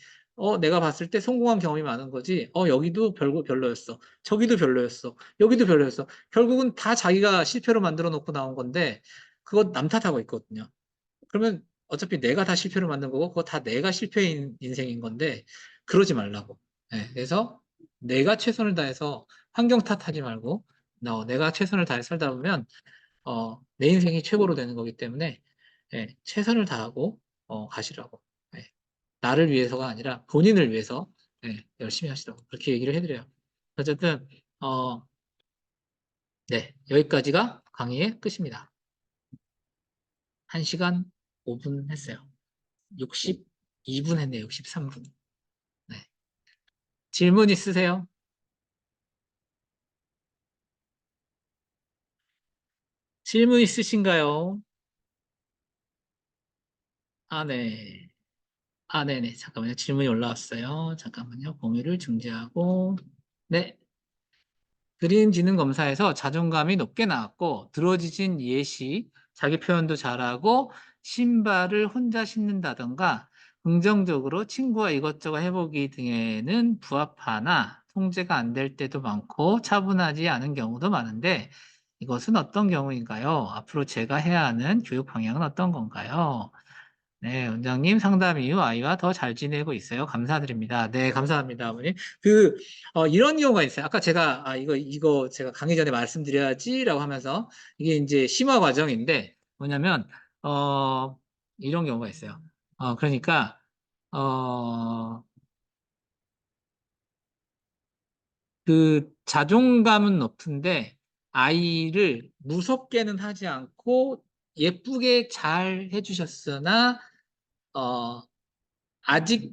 내가 봤을 때 성공한 경험이 많은 거지. 여기도 별로였어. 저기도 별로였어. 여기도 별로였어. 결국은 다 자기가 실패로 만들어 놓고 나온 건데 그거 남 탓하고 있거든요. 그러면 어차피 내가 다 실패를 만든 거고, 그거 다 내가 실패인 인생인 건데, 그러지 말라고. 그래서 내가 최선을 다해서 환경 탓하지 말고, 내가 최선을 다해 살다 보면, 내 인생이 최고로 되는 거기 때문에, 최선을 다하고, 가시라고. 나를 위해서가 아니라 본인을 위해서, 열심히 하시라고. 그렇게 얘기를 해드려요. 어쨌든, 어, 네, 여기까지가 강의의 끝입니다. 1시간 5분 했어요. 62분 했네요. 63분. 네. 질문 있으세요? 질문 있으신가요? 네. 네네. 잠깐만요. 질문이 올라왔어요. 잠깐만요. 공유를 중지하고. 네. 그림 지능 검사에서 자존감이 높게 나왔고, 들어지신 예시, 자기 표현도 잘하고, 신발을 혼자 신는다던가, 긍정적으로 친구와 이것저것 해보기 등에는 부합하나, 통제가 안 될 때도 많고, 차분하지 않은 경우도 많은데, 이것은 어떤 경우인가요? 앞으로 제가 해야 하는 교육 방향은 어떤 건가요? 네, 원장님 상담 이후 아이와 더 잘 지내고 있어요. 감사드립니다. 네, 감사합니다, 어머니. 이런 경우가 있어요. 아까 제가, 이거 제가 강의 전에 말씀드려야지라고 하면서, 이게 이제 심화 과정인데, 뭐냐면, 어, 이런 경우가 있어요. 그러니까 어, 그 자존감은 높은데 아이를 무섭게는 하지 않고 예쁘게 잘 해주셨으나 어, 아직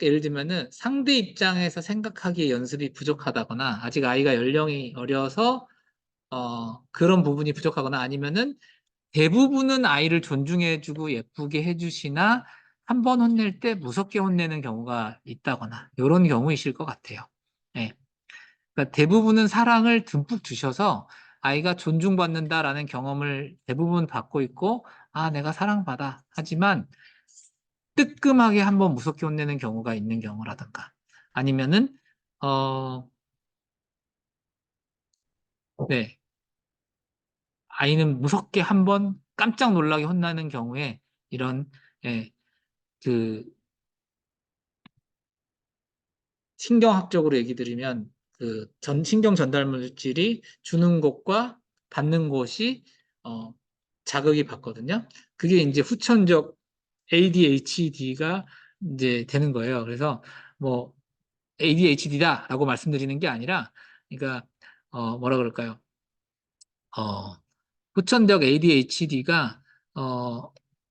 예를 들면은 상대 입장에서 생각하기에 연습이 부족하다거나 아직 아이가 연령이 어려서 그런 부분이 부족하거나 아니면은 대부분은 아이를 존중해주고 예쁘게 해주시나 한 번 혼낼 때 무섭게 혼내는 경우가 있다거나 이런 경우이실 것 같아요. 네. 그러니까 대부분은 사랑을 듬뿍 주셔서 아이가 존중받는다라는 경험을 대부분 받고 있고, 아, 내가 사랑받아. 하지만 뜨끔하게 한번 무섭게 혼내는 경우가 있는 경우라든가 아니면은, 어, 네. 아이는 무섭게 한번 깜짝 놀라게 혼나는 경우에 이런, 예, 그 신경학적으로 얘기 드리면 그 신경 전달 물질이 주는 곳과 받는 곳이 어, 자극이 받거든요. 그게 이제 후천적 ADHD가 이제 되는 거예요. 그래서 뭐 ADHD다라고 말씀드리는 게 아니라, 그러니까 뭐라 그럴까요? 어, 후천적 ADHD가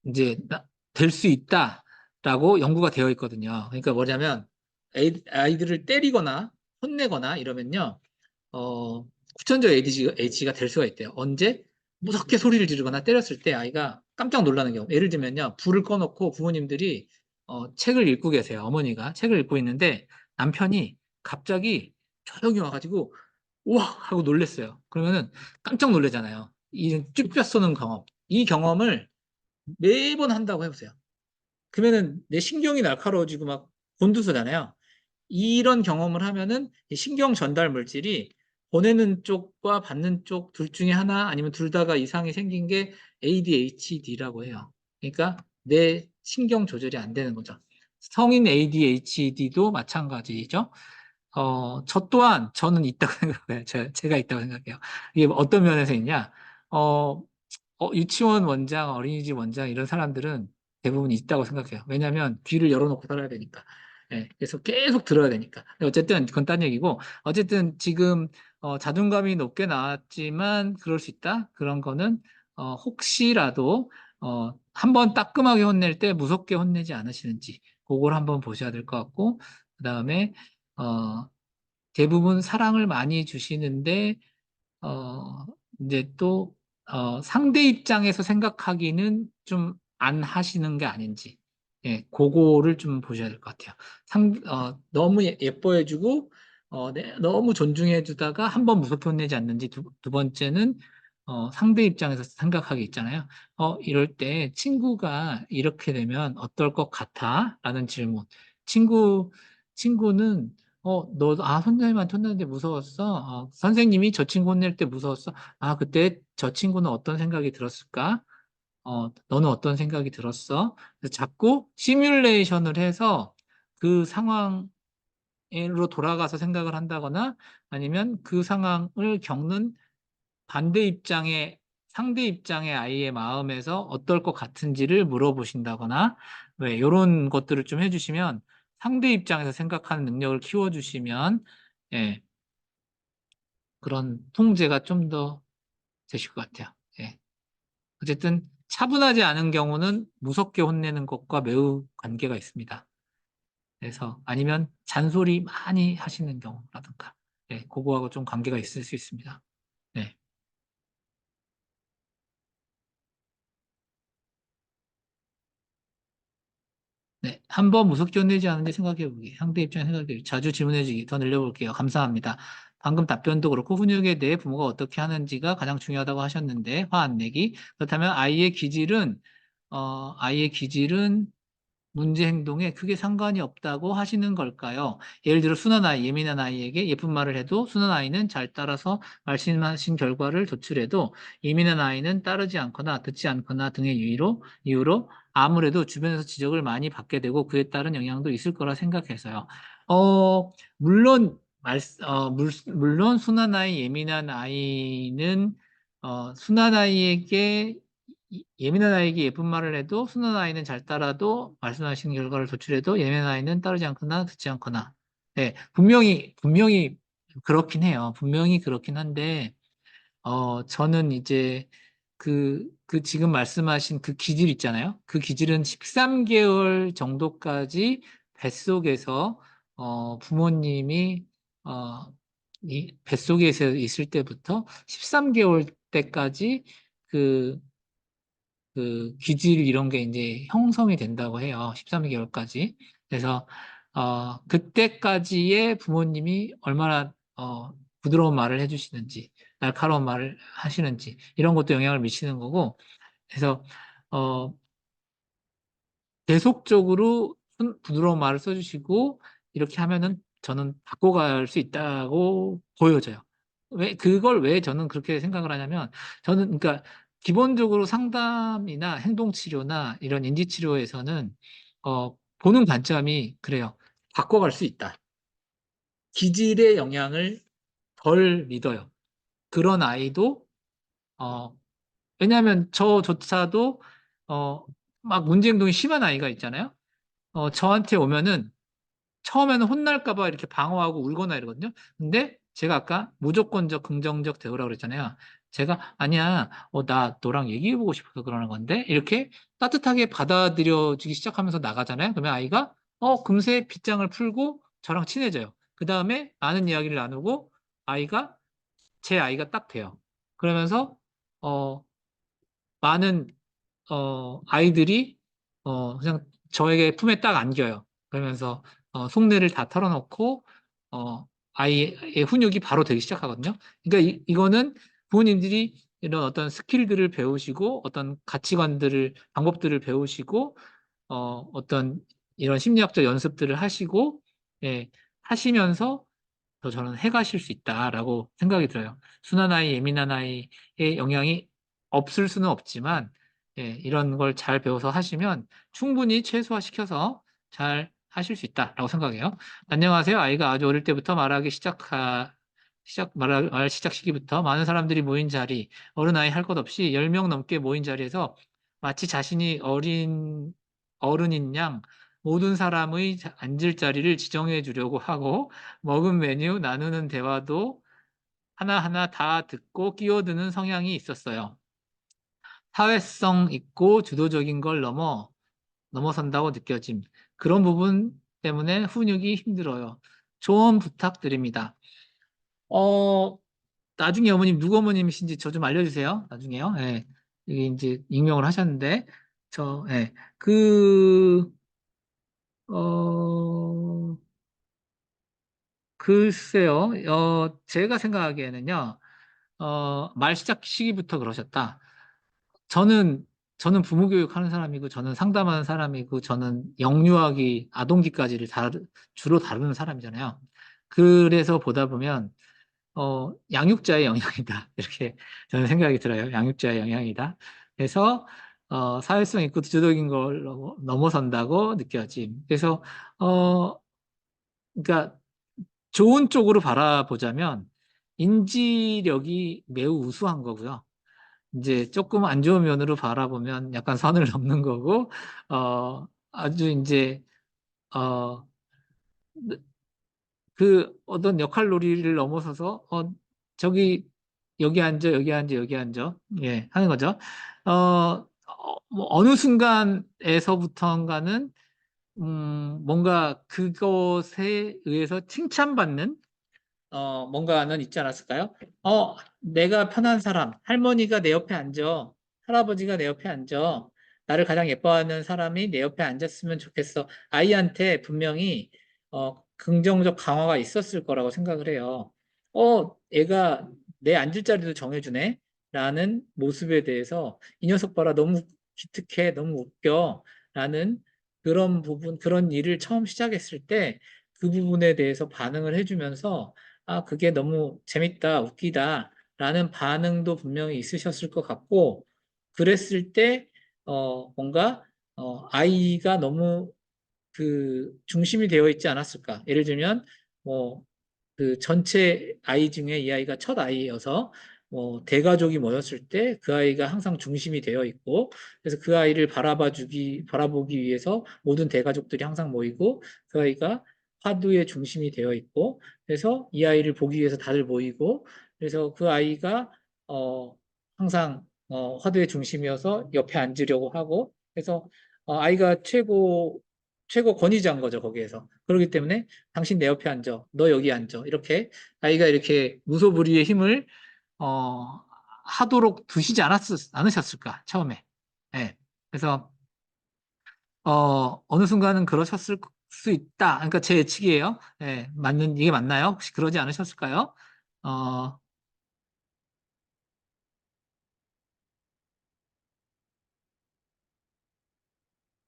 이제 될 수 있다라고 연구가 되어 있거든요. 그러니까 뭐냐면 아이들을 때리거나 혼내거나 이러면요, 후천적 ADHD가 될 수가 있대요. 언제? 무섭게 소리를 지르거나 때렸을 때 아이가 깜짝 놀라는 경우. 예를 들면요, 불을 꺼놓고 부모님들이 책을 읽고 계세요. 어머니가 책을 읽고 있는데 남편이 갑자기 조용히 와가지고 우와 하고 놀랬어요. 그러면은 깜짝 놀래잖아요. 이 쭈뼛 쏘는 경험. 이 경험을 매번 한다고 해보세요. 그러면은 내 신경이 날카로워지고 막 곤두서잖아요. 이런 경험을 하면은 이 신경 전달 물질이 보내는 쪽과 받는 쪽 둘 중에 하나 아니면 둘 다가 이상이 생긴 게 ADHD라고 해요. 그러니까 내 신경 조절이 안 되는 거죠. 성인 ADHD도 마찬가지죠. 저 또한 저는 있다고 생각해요. 제가 있다고 생각해요. 이게 어떤 면에서 있냐? 어, 유치원 원장, 어린이집 원장 이런 사람들은 대부분 있다고 생각해요. 왜냐하면 귀를 열어놓고 살아야 되니까. 예, 그래서 계속 들어야 되니까. 근데 어쨌든 그건 딴 얘기고, 어쨌든 지금 자존감이 높게 나왔지만 그럴 수 있다. 그런 거는 혹시라도 한번 따끔하게 혼낼 때 무섭게 혼내지 않으시는지 그걸 한번 보셔야 될 것 같고, 그다음에 어, 대부분 사랑을 많이 주시는데 어, 이제 또, 상대 입장에서 생각하기는 좀 안 하시는 게 아닌지, 예, 그거를 좀 보셔야 될 것 같아요. 너무 예뻐해주고, 너무 존중해주다가 한 번 무섭게 혼내지 않는지, 두 번째는, 상대 입장에서 생각하기 있잖아요. 이럴 때 친구가 이렇게 되면 어떨 것 같아? 라는 질문. 친구는 선생님한테 혼났는데 무서웠어? 선생님이 저 친구 혼낼 때 무서웠어? 그때 저 친구는 어떤 생각이 들었을까? 너는 어떤 생각이 들었어? 그래서 자꾸 시뮬레이션을 해서 그 상황으로 돌아가서 생각을 한다거나 아니면 그 상황을 겪는 상대 입장의 아이의 마음에서 어떨 것 같은지를 물어보신다거나, 왜, 이런 것들을 좀 해주시면 상대 입장에서 생각하는 능력을 키워주시면, 예, 그런 통제가 좀 더 되실 것 같아요. 예. 어쨌든 차분하지 않은 경우는 무섭게 혼내는 것과 매우 관계가 있습니다. 그래서 아니면 잔소리 많이 하시는 경우라든가, 예, 그거하고 좀 관계가 있을 수 있습니다. 네. 네, 한번 무섭게 혼내지 않은지 생각해보기. 상대 입장 생각해보기. 자주 질문해주기. 더 늘려볼게요. 감사합니다. 방금 답변도 그렇고 훈육에 대해 부모가 어떻게 하는지가 가장 중요하다고 하셨는데 화 안 내기. 그렇다면 아이의 기질은 문제 행동에 크게 상관이 없다고 하시는 걸까요? 예를 들어 순한 아이, 예민한 아이에게 예쁜 말을 해도 순한 아이는 잘 따라서 말씀하신 결과를 도출해도 예민한 아이는 따르지 않거나 듣지 않거나 등의 이유로 아무래도 주변에서 지적을 많이 받게 되고 그에 따른 영향도 있을 거라 생각해서요. 물론 물론 순한 아이, 예민한 아이는 순한 아이에게 예민한 아이에게 예쁜 말을 해도 순한 아이는 잘 따라도 말씀하신 결과를 도출해도 예민한 아이는 따르지 않거나 듣지 않거나. 네, 분명히 그렇긴 해요. 분명히 그렇긴 한데, 저는 이제 그 지금 말씀하신 그 기질 있잖아요. 그 기질은 13개월 정도까지 뱃속에서, 부모님이, 어, 이 뱃속에서 있을 때부터 13개월 때까지 그 기질 이런 게 이제 형성이 된다고 해요. 13개월까지. 그래서 그때까지의 부모님이 얼마나 부드러운 말을 해주시는지, 날카로운 말을 하시는지 이런 것도 영향을 미치는 거고. 그래서 어, 계속적으로 부드러운 말을 써주시고 이렇게 하면은 저는 바꿔갈 수 있다고 보여져요. 그걸 왜 저는 그렇게 생각을 하냐면 저는 그러니까 기본적으로 상담이나 행동치료나 이런 인지치료에서는 보는 관점이 그래요. 바꿔갈 수 있다. 기질의 영향을 덜 믿어요. 그런 아이도 어, 왜냐하면 저조차도 막 문제 행동이 심한 아이가 있잖아요. 저한테 오면은 처음에는 혼날까 봐 이렇게 방어하고 울거나 이러거든요. 근데 제가 아까 무조건적 긍정적 대우라고 그랬잖아요. 제가 아니야, 나 너랑 얘기해보고 싶어서 그러는 건데 이렇게 따뜻하게 받아들여주기 시작하면서 나가잖아요. 그러면 아이가 금세 빗장을 풀고 저랑 친해져요. 그 다음에 많은 이야기를 나누고 아이가 제 아이가 딱 돼요. 그러면서 어, 많은 아이들이 그냥 저에게 품에 딱 안겨요. 그러면서 속내를 다 털어놓고 아이의 훈육이 바로 되기 시작하거든요. 그러니까 이거는 부모님들이 이런 어떤 스킬들을 배우시고 어떤 가치관들을 방법들을 배우시고 어떤 이런 심리학적 연습들을 하시고 예, 하시면서 더 저는 해가실 수 있다라고 생각이 들어요. 순한 아이, 예민한 아이의 영향이 없을 수는 없지만, 예, 이런 걸 잘 배워서 하시면 충분히 최소화시켜서 잘 하실 수 있다라고 생각해요. 안녕하세요. 아이가 아주 어릴 때부터 말하기 말 시작 시기부터 많은 사람들이 모인 자리, 어른 아이 할 것 없이 10명 넘게 모인 자리에서 마치 자신이 어른인 양 모든 사람의 앉을 자리를 지정해 주려고 하고 먹은 메뉴, 나누는 대화도 하나하나 다 듣고 끼어드는 성향이 있었어요. 사회성 있고 주도적인 걸 넘어선다고 느껴짐. 그런 부분 때문에 훈육이 힘들어요. 조언 부탁드립니다. 어, 나중에 어머님, 누구 어머님이신지 저 좀 알려주세요. 나중에요. 예. 이게 이제 익명을 하셨는데, 예. 어, 글쎄요, 제가 생각하기에는요, 말 시작 시기부터 그러셨다. 저는, 저는 부모교육 하는 사람이고, 저는 상담하는 사람이고, 저는 영유아기, 아동기까지를 주로 다루는 사람이잖아요. 그래서 보다 보면, 양육자의 영향이다. 이렇게 저는 생각이 들어요. 양육자의 영향이다. 그래서, 사회성 있고 주도적인 걸 넘어선다고 느껴짐. 그래서, 그러니까 좋은 쪽으로 바라보자면 인지력이 매우 우수한 거고요. 이제 조금 안 좋은 면으로 바라보면 약간 선을 넘는 거고, 아주 이제, 어, 그 어떤 역할놀이를 넘어서서, 저기, 여기 앉아, 여기 앉아, 여기 앉아. 예, 하는 거죠. 뭐 어느 순간에서부터인가는, 뭔가 그것에 의해서 칭찬받는 뭔가는 있지 않았을까요? 내가 편한 사람, 할머니가 내 옆에 앉아, 할아버지가 내 옆에 앉아, 나를 가장 예뻐하는 사람이 내 옆에 앉았으면 좋겠어. 아이한테 분명히 긍정적 강화가 있었을 거라고 생각을 해요. 애가 내 앉을 자리도 정해주네? 라는 모습에 대해서 이 녀석 봐라, 너무 기특해, 너무 웃겨. 라는 그런 부분, 그런 일을 처음 시작했을 때 그 부분에 대해서 반응을 해주면서 그게 너무 재밌다, 웃기다, 라는 반응도 분명히 있으셨을 것 같고, 그랬을 때, 뭔가, 아이가 너무 중심이 되어 있지 않았을까. 예를 들면, 뭐, 그 전체 아이 중에 이 아이가 첫 아이여서, 대가족이 모였을 때 그 아이가 항상 중심이 되어 있고, 그래서 그 아이를 바라보기 위해서 모든 대가족들이 항상 모이고, 그 아이가 화두의 중심이 되어 있고, 그래서 이 아이를 보기 위해서 다들 모이고, 그래서 그 아이가, 항상, 화두의 중심이어서 옆에 앉으려고 하고, 그래서, 아이가 최고 권위자인 거죠, 거기에서. 그렇기 때문에 당신 내 옆에 앉아, 너 여기 앉아. 이렇게 아이가 이렇게 무소불위의 힘을 하도록 두시지 않으셨을까, 처음에. 예. 그래서, 어느 순간은 그러셨을 수 있다. 그러니까 제 예측이에요. 예. 이게 맞나요? 혹시 그러지 않으셨을까요? 어,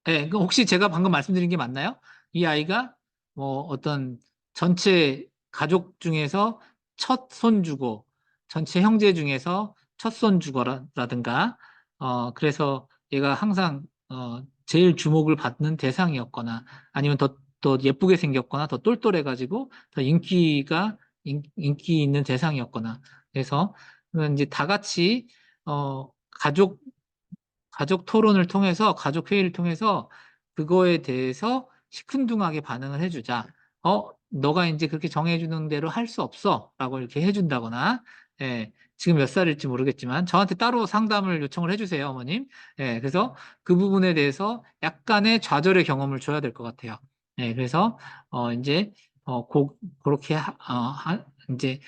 예. 그 혹시 제가 방금 말씀드린 게 맞나요? 이 아이가 뭐 어떤 전체 가족 중에서 첫 손주고, 전체 형제 중에서 첫 손주거라든가, 그래서 얘가 항상, 제일 주목을 받는 대상이었거나, 아니면 더 예쁘게 생겼거나, 더 똘똘해가지고, 더 인기 있는 대상이었거나, 그래서, 이제 다 같이, 가족 토론을 통해서, 가족 회의를 통해서 그거에 대해서 시큰둥하게 반응을 해주자. 너가 이제 그렇게 정해주는 대로 할 수 없어. 라고 이렇게 해준다거나, 예, 지금 몇 살일지 모르겠지만, 저한테 따로 상담을 요청을 해주세요, 어머님. 예, 그래서 그 부분에 대해서 약간의 좌절의 경험을 줘야 될 것 같아요. 예, 그래서, 이제, 그렇게, 이제,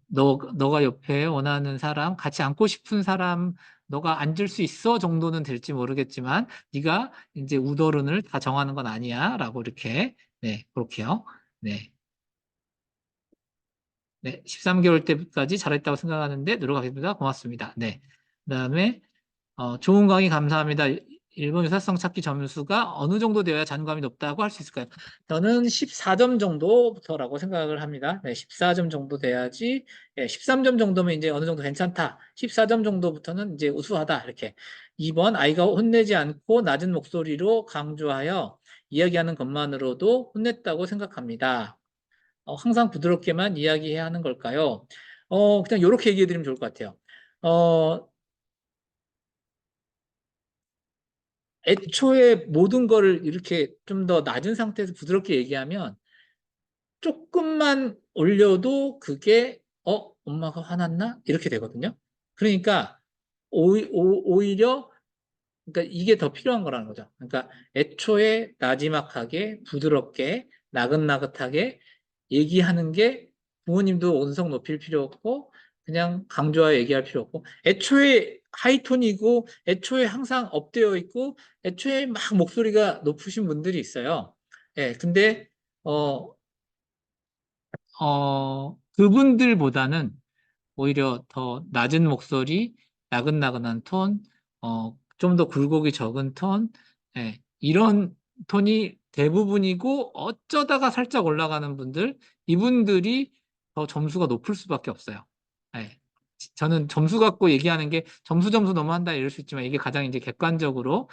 너가 옆에 원하는 사람, 같이 앉고 싶은 사람, 너가 앉을 수 있어 정도는 될지 모르겠지만 네가 이제 우더른을 다 정하는 건 아니야라고 이렇게 네 그렇게요. 네, 네 13개월 때까지 잘했다고 생각하는데 노력하겠습니다. 고맙습니다. 네, 그다음에 좋은 강의 감사합니다. 일본 유사성 찾기 점수가 어느 정도 되어야 자존감이 높다고 할 수 있을까요? 저는 14점 정도부터라고 생각을 합니다. 네, 14점 정도 돼야지, 13점 정도면 이제 어느 정도 괜찮다. 14점 정도부터는 이제 우수하다. 이렇게. 2번, 아이가 혼내지 않고 낮은 목소리로 강조하여 이야기하는 것만으로도 혼냈다고 생각합니다. 항상 부드럽게만 이야기해야 하는 걸까요? 그냥 이렇게 얘기해 드리면 좋을 것 같아요. 어, 애초에 모든 거를 이렇게 좀 더 낮은 상태에서 부드럽게 얘기하면 조금만 올려도 그게 엄마가 화났나? 이렇게 되거든요. 그러니까 오히려 그러니까 이게 더 필요한 거라는 거죠. 그러니까 애초에 나지막하게 부드럽게 나긋나긋하게 얘기하는 게 부모님도 온성 높일 필요 없고 그냥 강조하여 얘기할 필요 없고 애초에 하이톤이고 애초에 항상 업되어 있고 애초에 막 목소리가 높으신 분들이 있어요. 예, 근데 어, 그분들보다는 오히려 더 낮은 목소리, 나긋나긋한 톤, 좀 더 굴곡이 적은 톤, 이런 톤이 대부분이고 어쩌다가 살짝 올라가는 분들, 이분들이 더 점수가 높을 수밖에 없어요. 예. 저는 점수 갖고 얘기하는 게 점수 너무한다 이럴 수 있지만 이게 가장 이제 객관적으로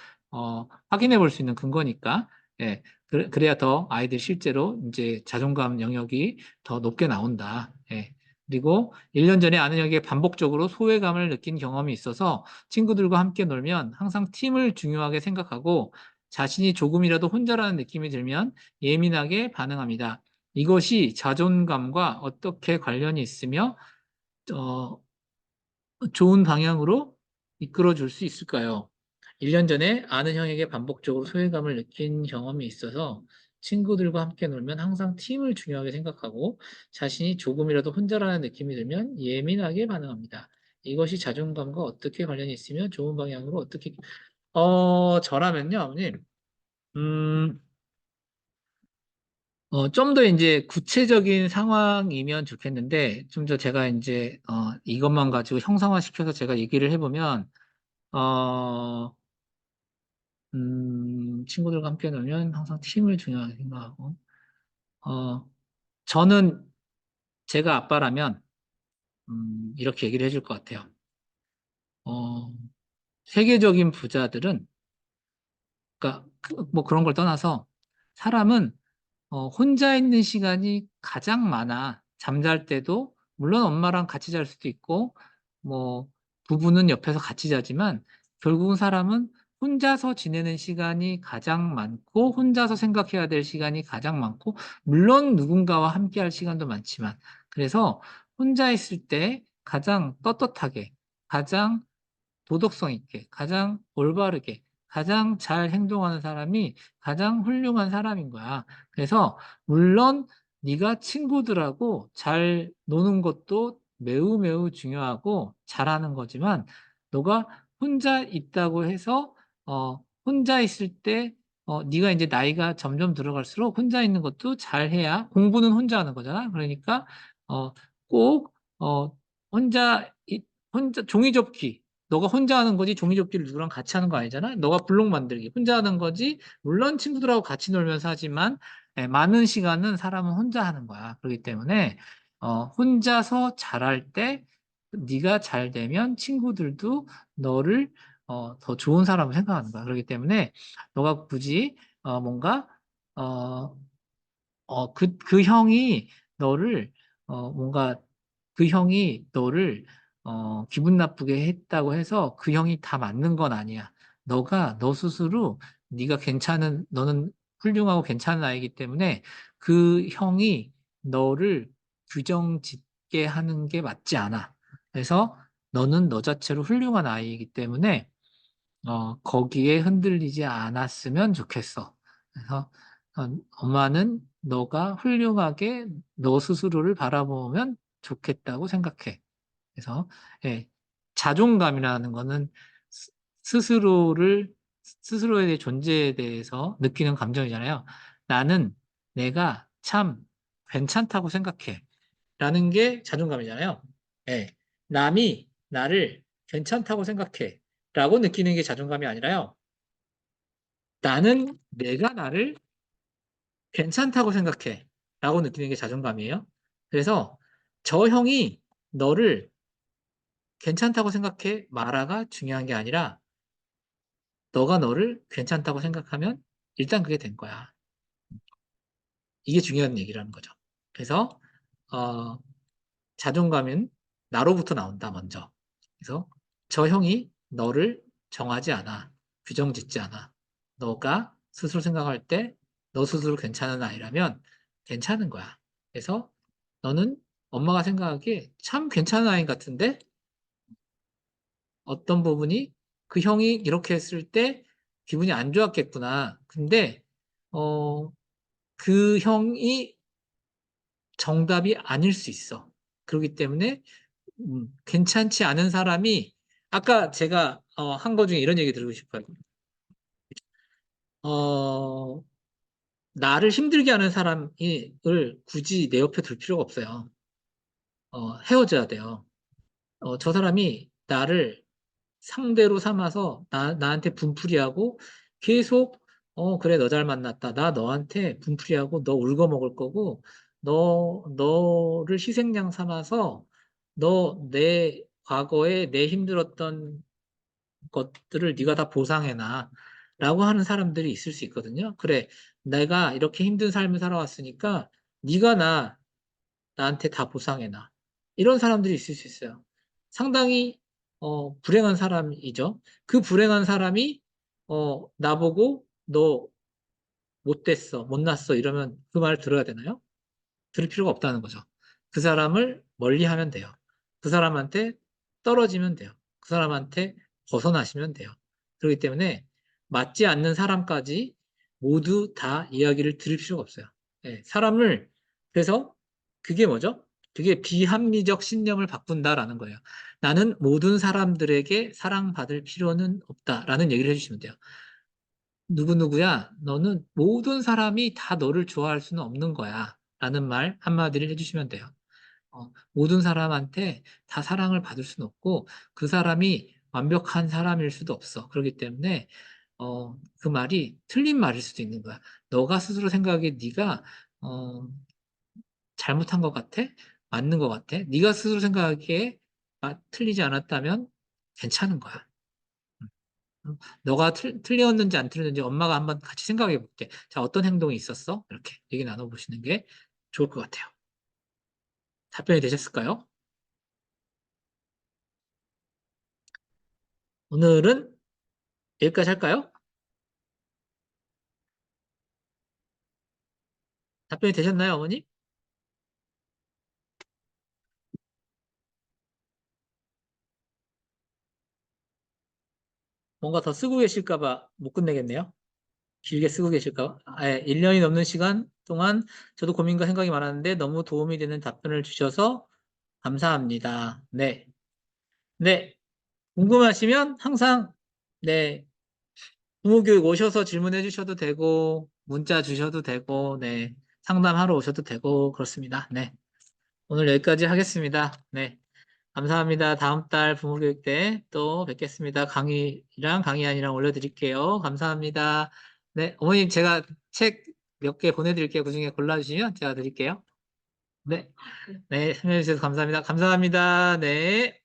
확인해 볼 수 있는 근거니까. 예. 그래야 더 아이들 실제로 이제 자존감 영역이 더 높게 나온다. 예. 그리고 1년 전에 아는 형에게 반복적으로 소외감을 느낀 경험이 있어서 친구들과 함께 놀면 항상 팀을 중요하게 생각하고 자신이 조금이라도 혼자라는 느낌이 들면 예민하게 반응합니다. 이것이 자존감과 어떻게 관련이 있으며 어, 좋은 방향으로 이끌어 줄 수 있을까요? 1년 전에 아는 형에게 반복적으로 소외감을 느낀 경험이 있어서 친구들과 함께 놀면 항상 팀을 중요하게 생각하고 자신이 조금이라도 혼자라는 느낌이 들면 예민하게 반응합니다. 이것이 자존감과 어떻게 관련이 있으며 좋은 방향으로 어떻게, 저라면요, 어머님, 음, 좀 더 이제 구체적인 상황이면 좋겠는데, 좀 더 제가 이제, 이것만 가지고 형상화시켜서 제가 얘기를 해보면, 어, 친구들과 함께 놀면 항상 팀을 중요하게 생각하고, 어, 저는 제가 아빠라면, 이렇게 얘기를 해줄 것 같아요. 어, 세계적인 부자들은, 그러니까 뭐 그런 걸 떠나서 사람은 혼자 있는 시간이 가장 많아. 잠잘 때도, 물론 엄마랑 같이 잘 수도 있고, 뭐 부부는 옆에서 같이 자지만 결국은 사람은 혼자서 지내는 시간이 가장 많고 혼자서 생각해야 될 시간이 가장 많고 물론 누군가와 함께할 시간도 많지만 그래서 혼자 있을 때 가장 떳떳하게 가장 도덕성 있게 가장 올바르게 가장 잘 행동하는 사람이 가장 훌륭한 사람인 거야. 그래서 물론 네가 친구들하고 잘 노는 것도 매우 매우 중요하고 잘하는 거지만 너가 혼자 있다고 해서 혼자 있을 때 네가 인제 나이가 점점 들어갈수록 혼자 있는 것도 잘해야 공부는 혼자 하는 거잖아. 그러니까 어 꼭 혼자 혼자 종이접기 너가 혼자 하는 거지 종이접기를 누구랑 같이 하는 거 아니잖아. 너가 블록 만들기 혼자 하는 거지 물론 친구들하고 같이 놀면서 하지만 많은 시간은 사람은 혼자 하는 거야. 그렇기 때문에 혼자서 잘할 때 네가 잘 되면 친구들도 너를 더 좋은 사람으로 생각하는 거야. 그렇기 때문에 너가 굳이 뭔가 어 그 형이 너를 뭔가 그 형이 너를 기분 나쁘게 했다고 해서 그 형이 다 맞는 건 아니야. 너가 너 스스로 네가 괜찮은 너는 훌륭하고 괜찮은 아이이기 때문에 그 형이 너를 규정짓게 하는 게 맞지 않아. 그래서 너는 너 자체로 훌륭한 아이이기 때문에 거기에 흔들리지 않았으면 좋겠어. 그래서 엄마는 너가 훌륭하게 너 스스로를 바라보면 좋겠다고 생각해. 그래서 예, 자존감이라는 거는 스- 스스로를 스스로에 대해 존재에 대해서 느끼는 감정이잖아요. 나는 내가 참 괜찮다고 생각해. 라는 게 자존감이잖아요. 예. 남이 나를 괜찮다고 생각해. 라고 느끼는 게 자존감이 아니라요. 나는 내가 나를 괜찮다고 생각해. 라고 느끼는 게 자존감이에요. 그래서 저 형이 너를 괜찮다고 생각해. 마라가 중요한 게 아니라 너가 너를 괜찮다고 생각하면 일단 그게 된 거야. 이게 중요한 얘기라는 거죠. 그래서 어, 자존감은 나로부터 나온다, 먼저. 그래서 저 형이 너를 정하지 않아. 규정짓지 않아. 너가 스스로 생각할 때 너 스스로 괜찮은 아이라면 괜찮은 거야. 그래서 너는 엄마가 생각하기에 참 괜찮은 아이 같은데 어떤 부분이 그 형이 이렇게 했을 때 기분이 안 좋았겠구나. 근데 어, 그 형이 정답이 아닐 수 있어. 그렇기 때문에 괜찮지 않은 사람이 아까 제가 한 거 중에 이런 얘기 드리고 싶어요. 어, 나를 힘들게 하는 사람을 굳이 내 옆에 둘 필요가 없어요. 헤어져야 돼요. 저 사람이 나를 상대로 삼아서 나한테 분풀이하고 계속 그래 너 잘 만났다. 나 너한테 분풀이하고 너 울고 먹을 거고 너를 희생양 삼아서 너 내 과거에 내 힘들었던 것들을 네가 다 보상해놔. 라고 하는 사람들이 있을 수 있거든요. 그래, 내가 이렇게 힘든 삶을 살아왔으니까 네가 나한테 다 보상해놔. 이런 사람들이 있을 수 있어요. 상당히 불행한 사람이죠. 그 불행한 사람이 나보고 너 못됐어, 못났어 이러면 그 말을 들어야 되나요? 들을 필요가 없다는 거죠. 그 사람을 멀리하면 돼요. 그 사람한테 떨어지면 돼요. 그 사람한테 벗어나시면 돼요. 그렇기 때문에 맞지 않는 사람까지 모두 다 이야기를 들을 필요가 없어요. 예, 사람을 그래서 그게 뭐죠? 그게 비합리적 신념을 바꾼다라는 거예요. 나는 모든 사람들에게 사랑받을 필요는 없다라는 얘기를 해주시면 돼요. 누구누구야, 너는 모든 사람이 다 너를 좋아할 수는 없는 거야. 라는 말 한마디를 해주시면 돼요. 모든 사람한테 다 사랑을 받을 수는 없고, 그 사람이 완벽한 사람일 수도 없어. 그렇기 때문에, 그 말이 틀린 말일 수도 있는 거야. 너가 스스로 생각하기에 네가, 어, 잘못한 것 같아? 맞는 것 같아? 네가 스스로 생각하기에 틀리지 않았다면 괜찮은 거야. 너가 틀렸는지 안 틀렸는지 엄마가 한번 같이 생각해 볼게. 자, 어떤 행동이 있었어? 이렇게 얘기 나눠보시는 게 좋을 것 같아요. 답변이 되셨을까요? 오늘은 여기까지 할까요? 답변이 되셨나요, 어머니? 뭔가 더 쓰고 계실까 봐 못 끝내겠네요. 길게 쓰고 계실까 봐. 1년이 넘는 시간 동안 저도 고민과 생각이 많았는데 너무 도움이 되는 답변을 주셔서 감사합니다. 네. 네. 궁금하시면 항상 네. 부모교육 오셔서 질문해 주셔도 되고 문자 주셔도 되고 네. 상담하러 오셔도 되고 그렇습니다. 네. 오늘 여기까지 하겠습니다. 네. 감사합니다. 다음 달 부모교육 때 또 뵙겠습니다. 강의랑 강의안이랑 올려드릴게요. 감사합니다. 네, 어머님 제가 책 몇 개 보내드릴게요. 그중에 골라주시면 제가 드릴게요. 네, 네, 참여해주셔서 감사합니다. 감사합니다. 네.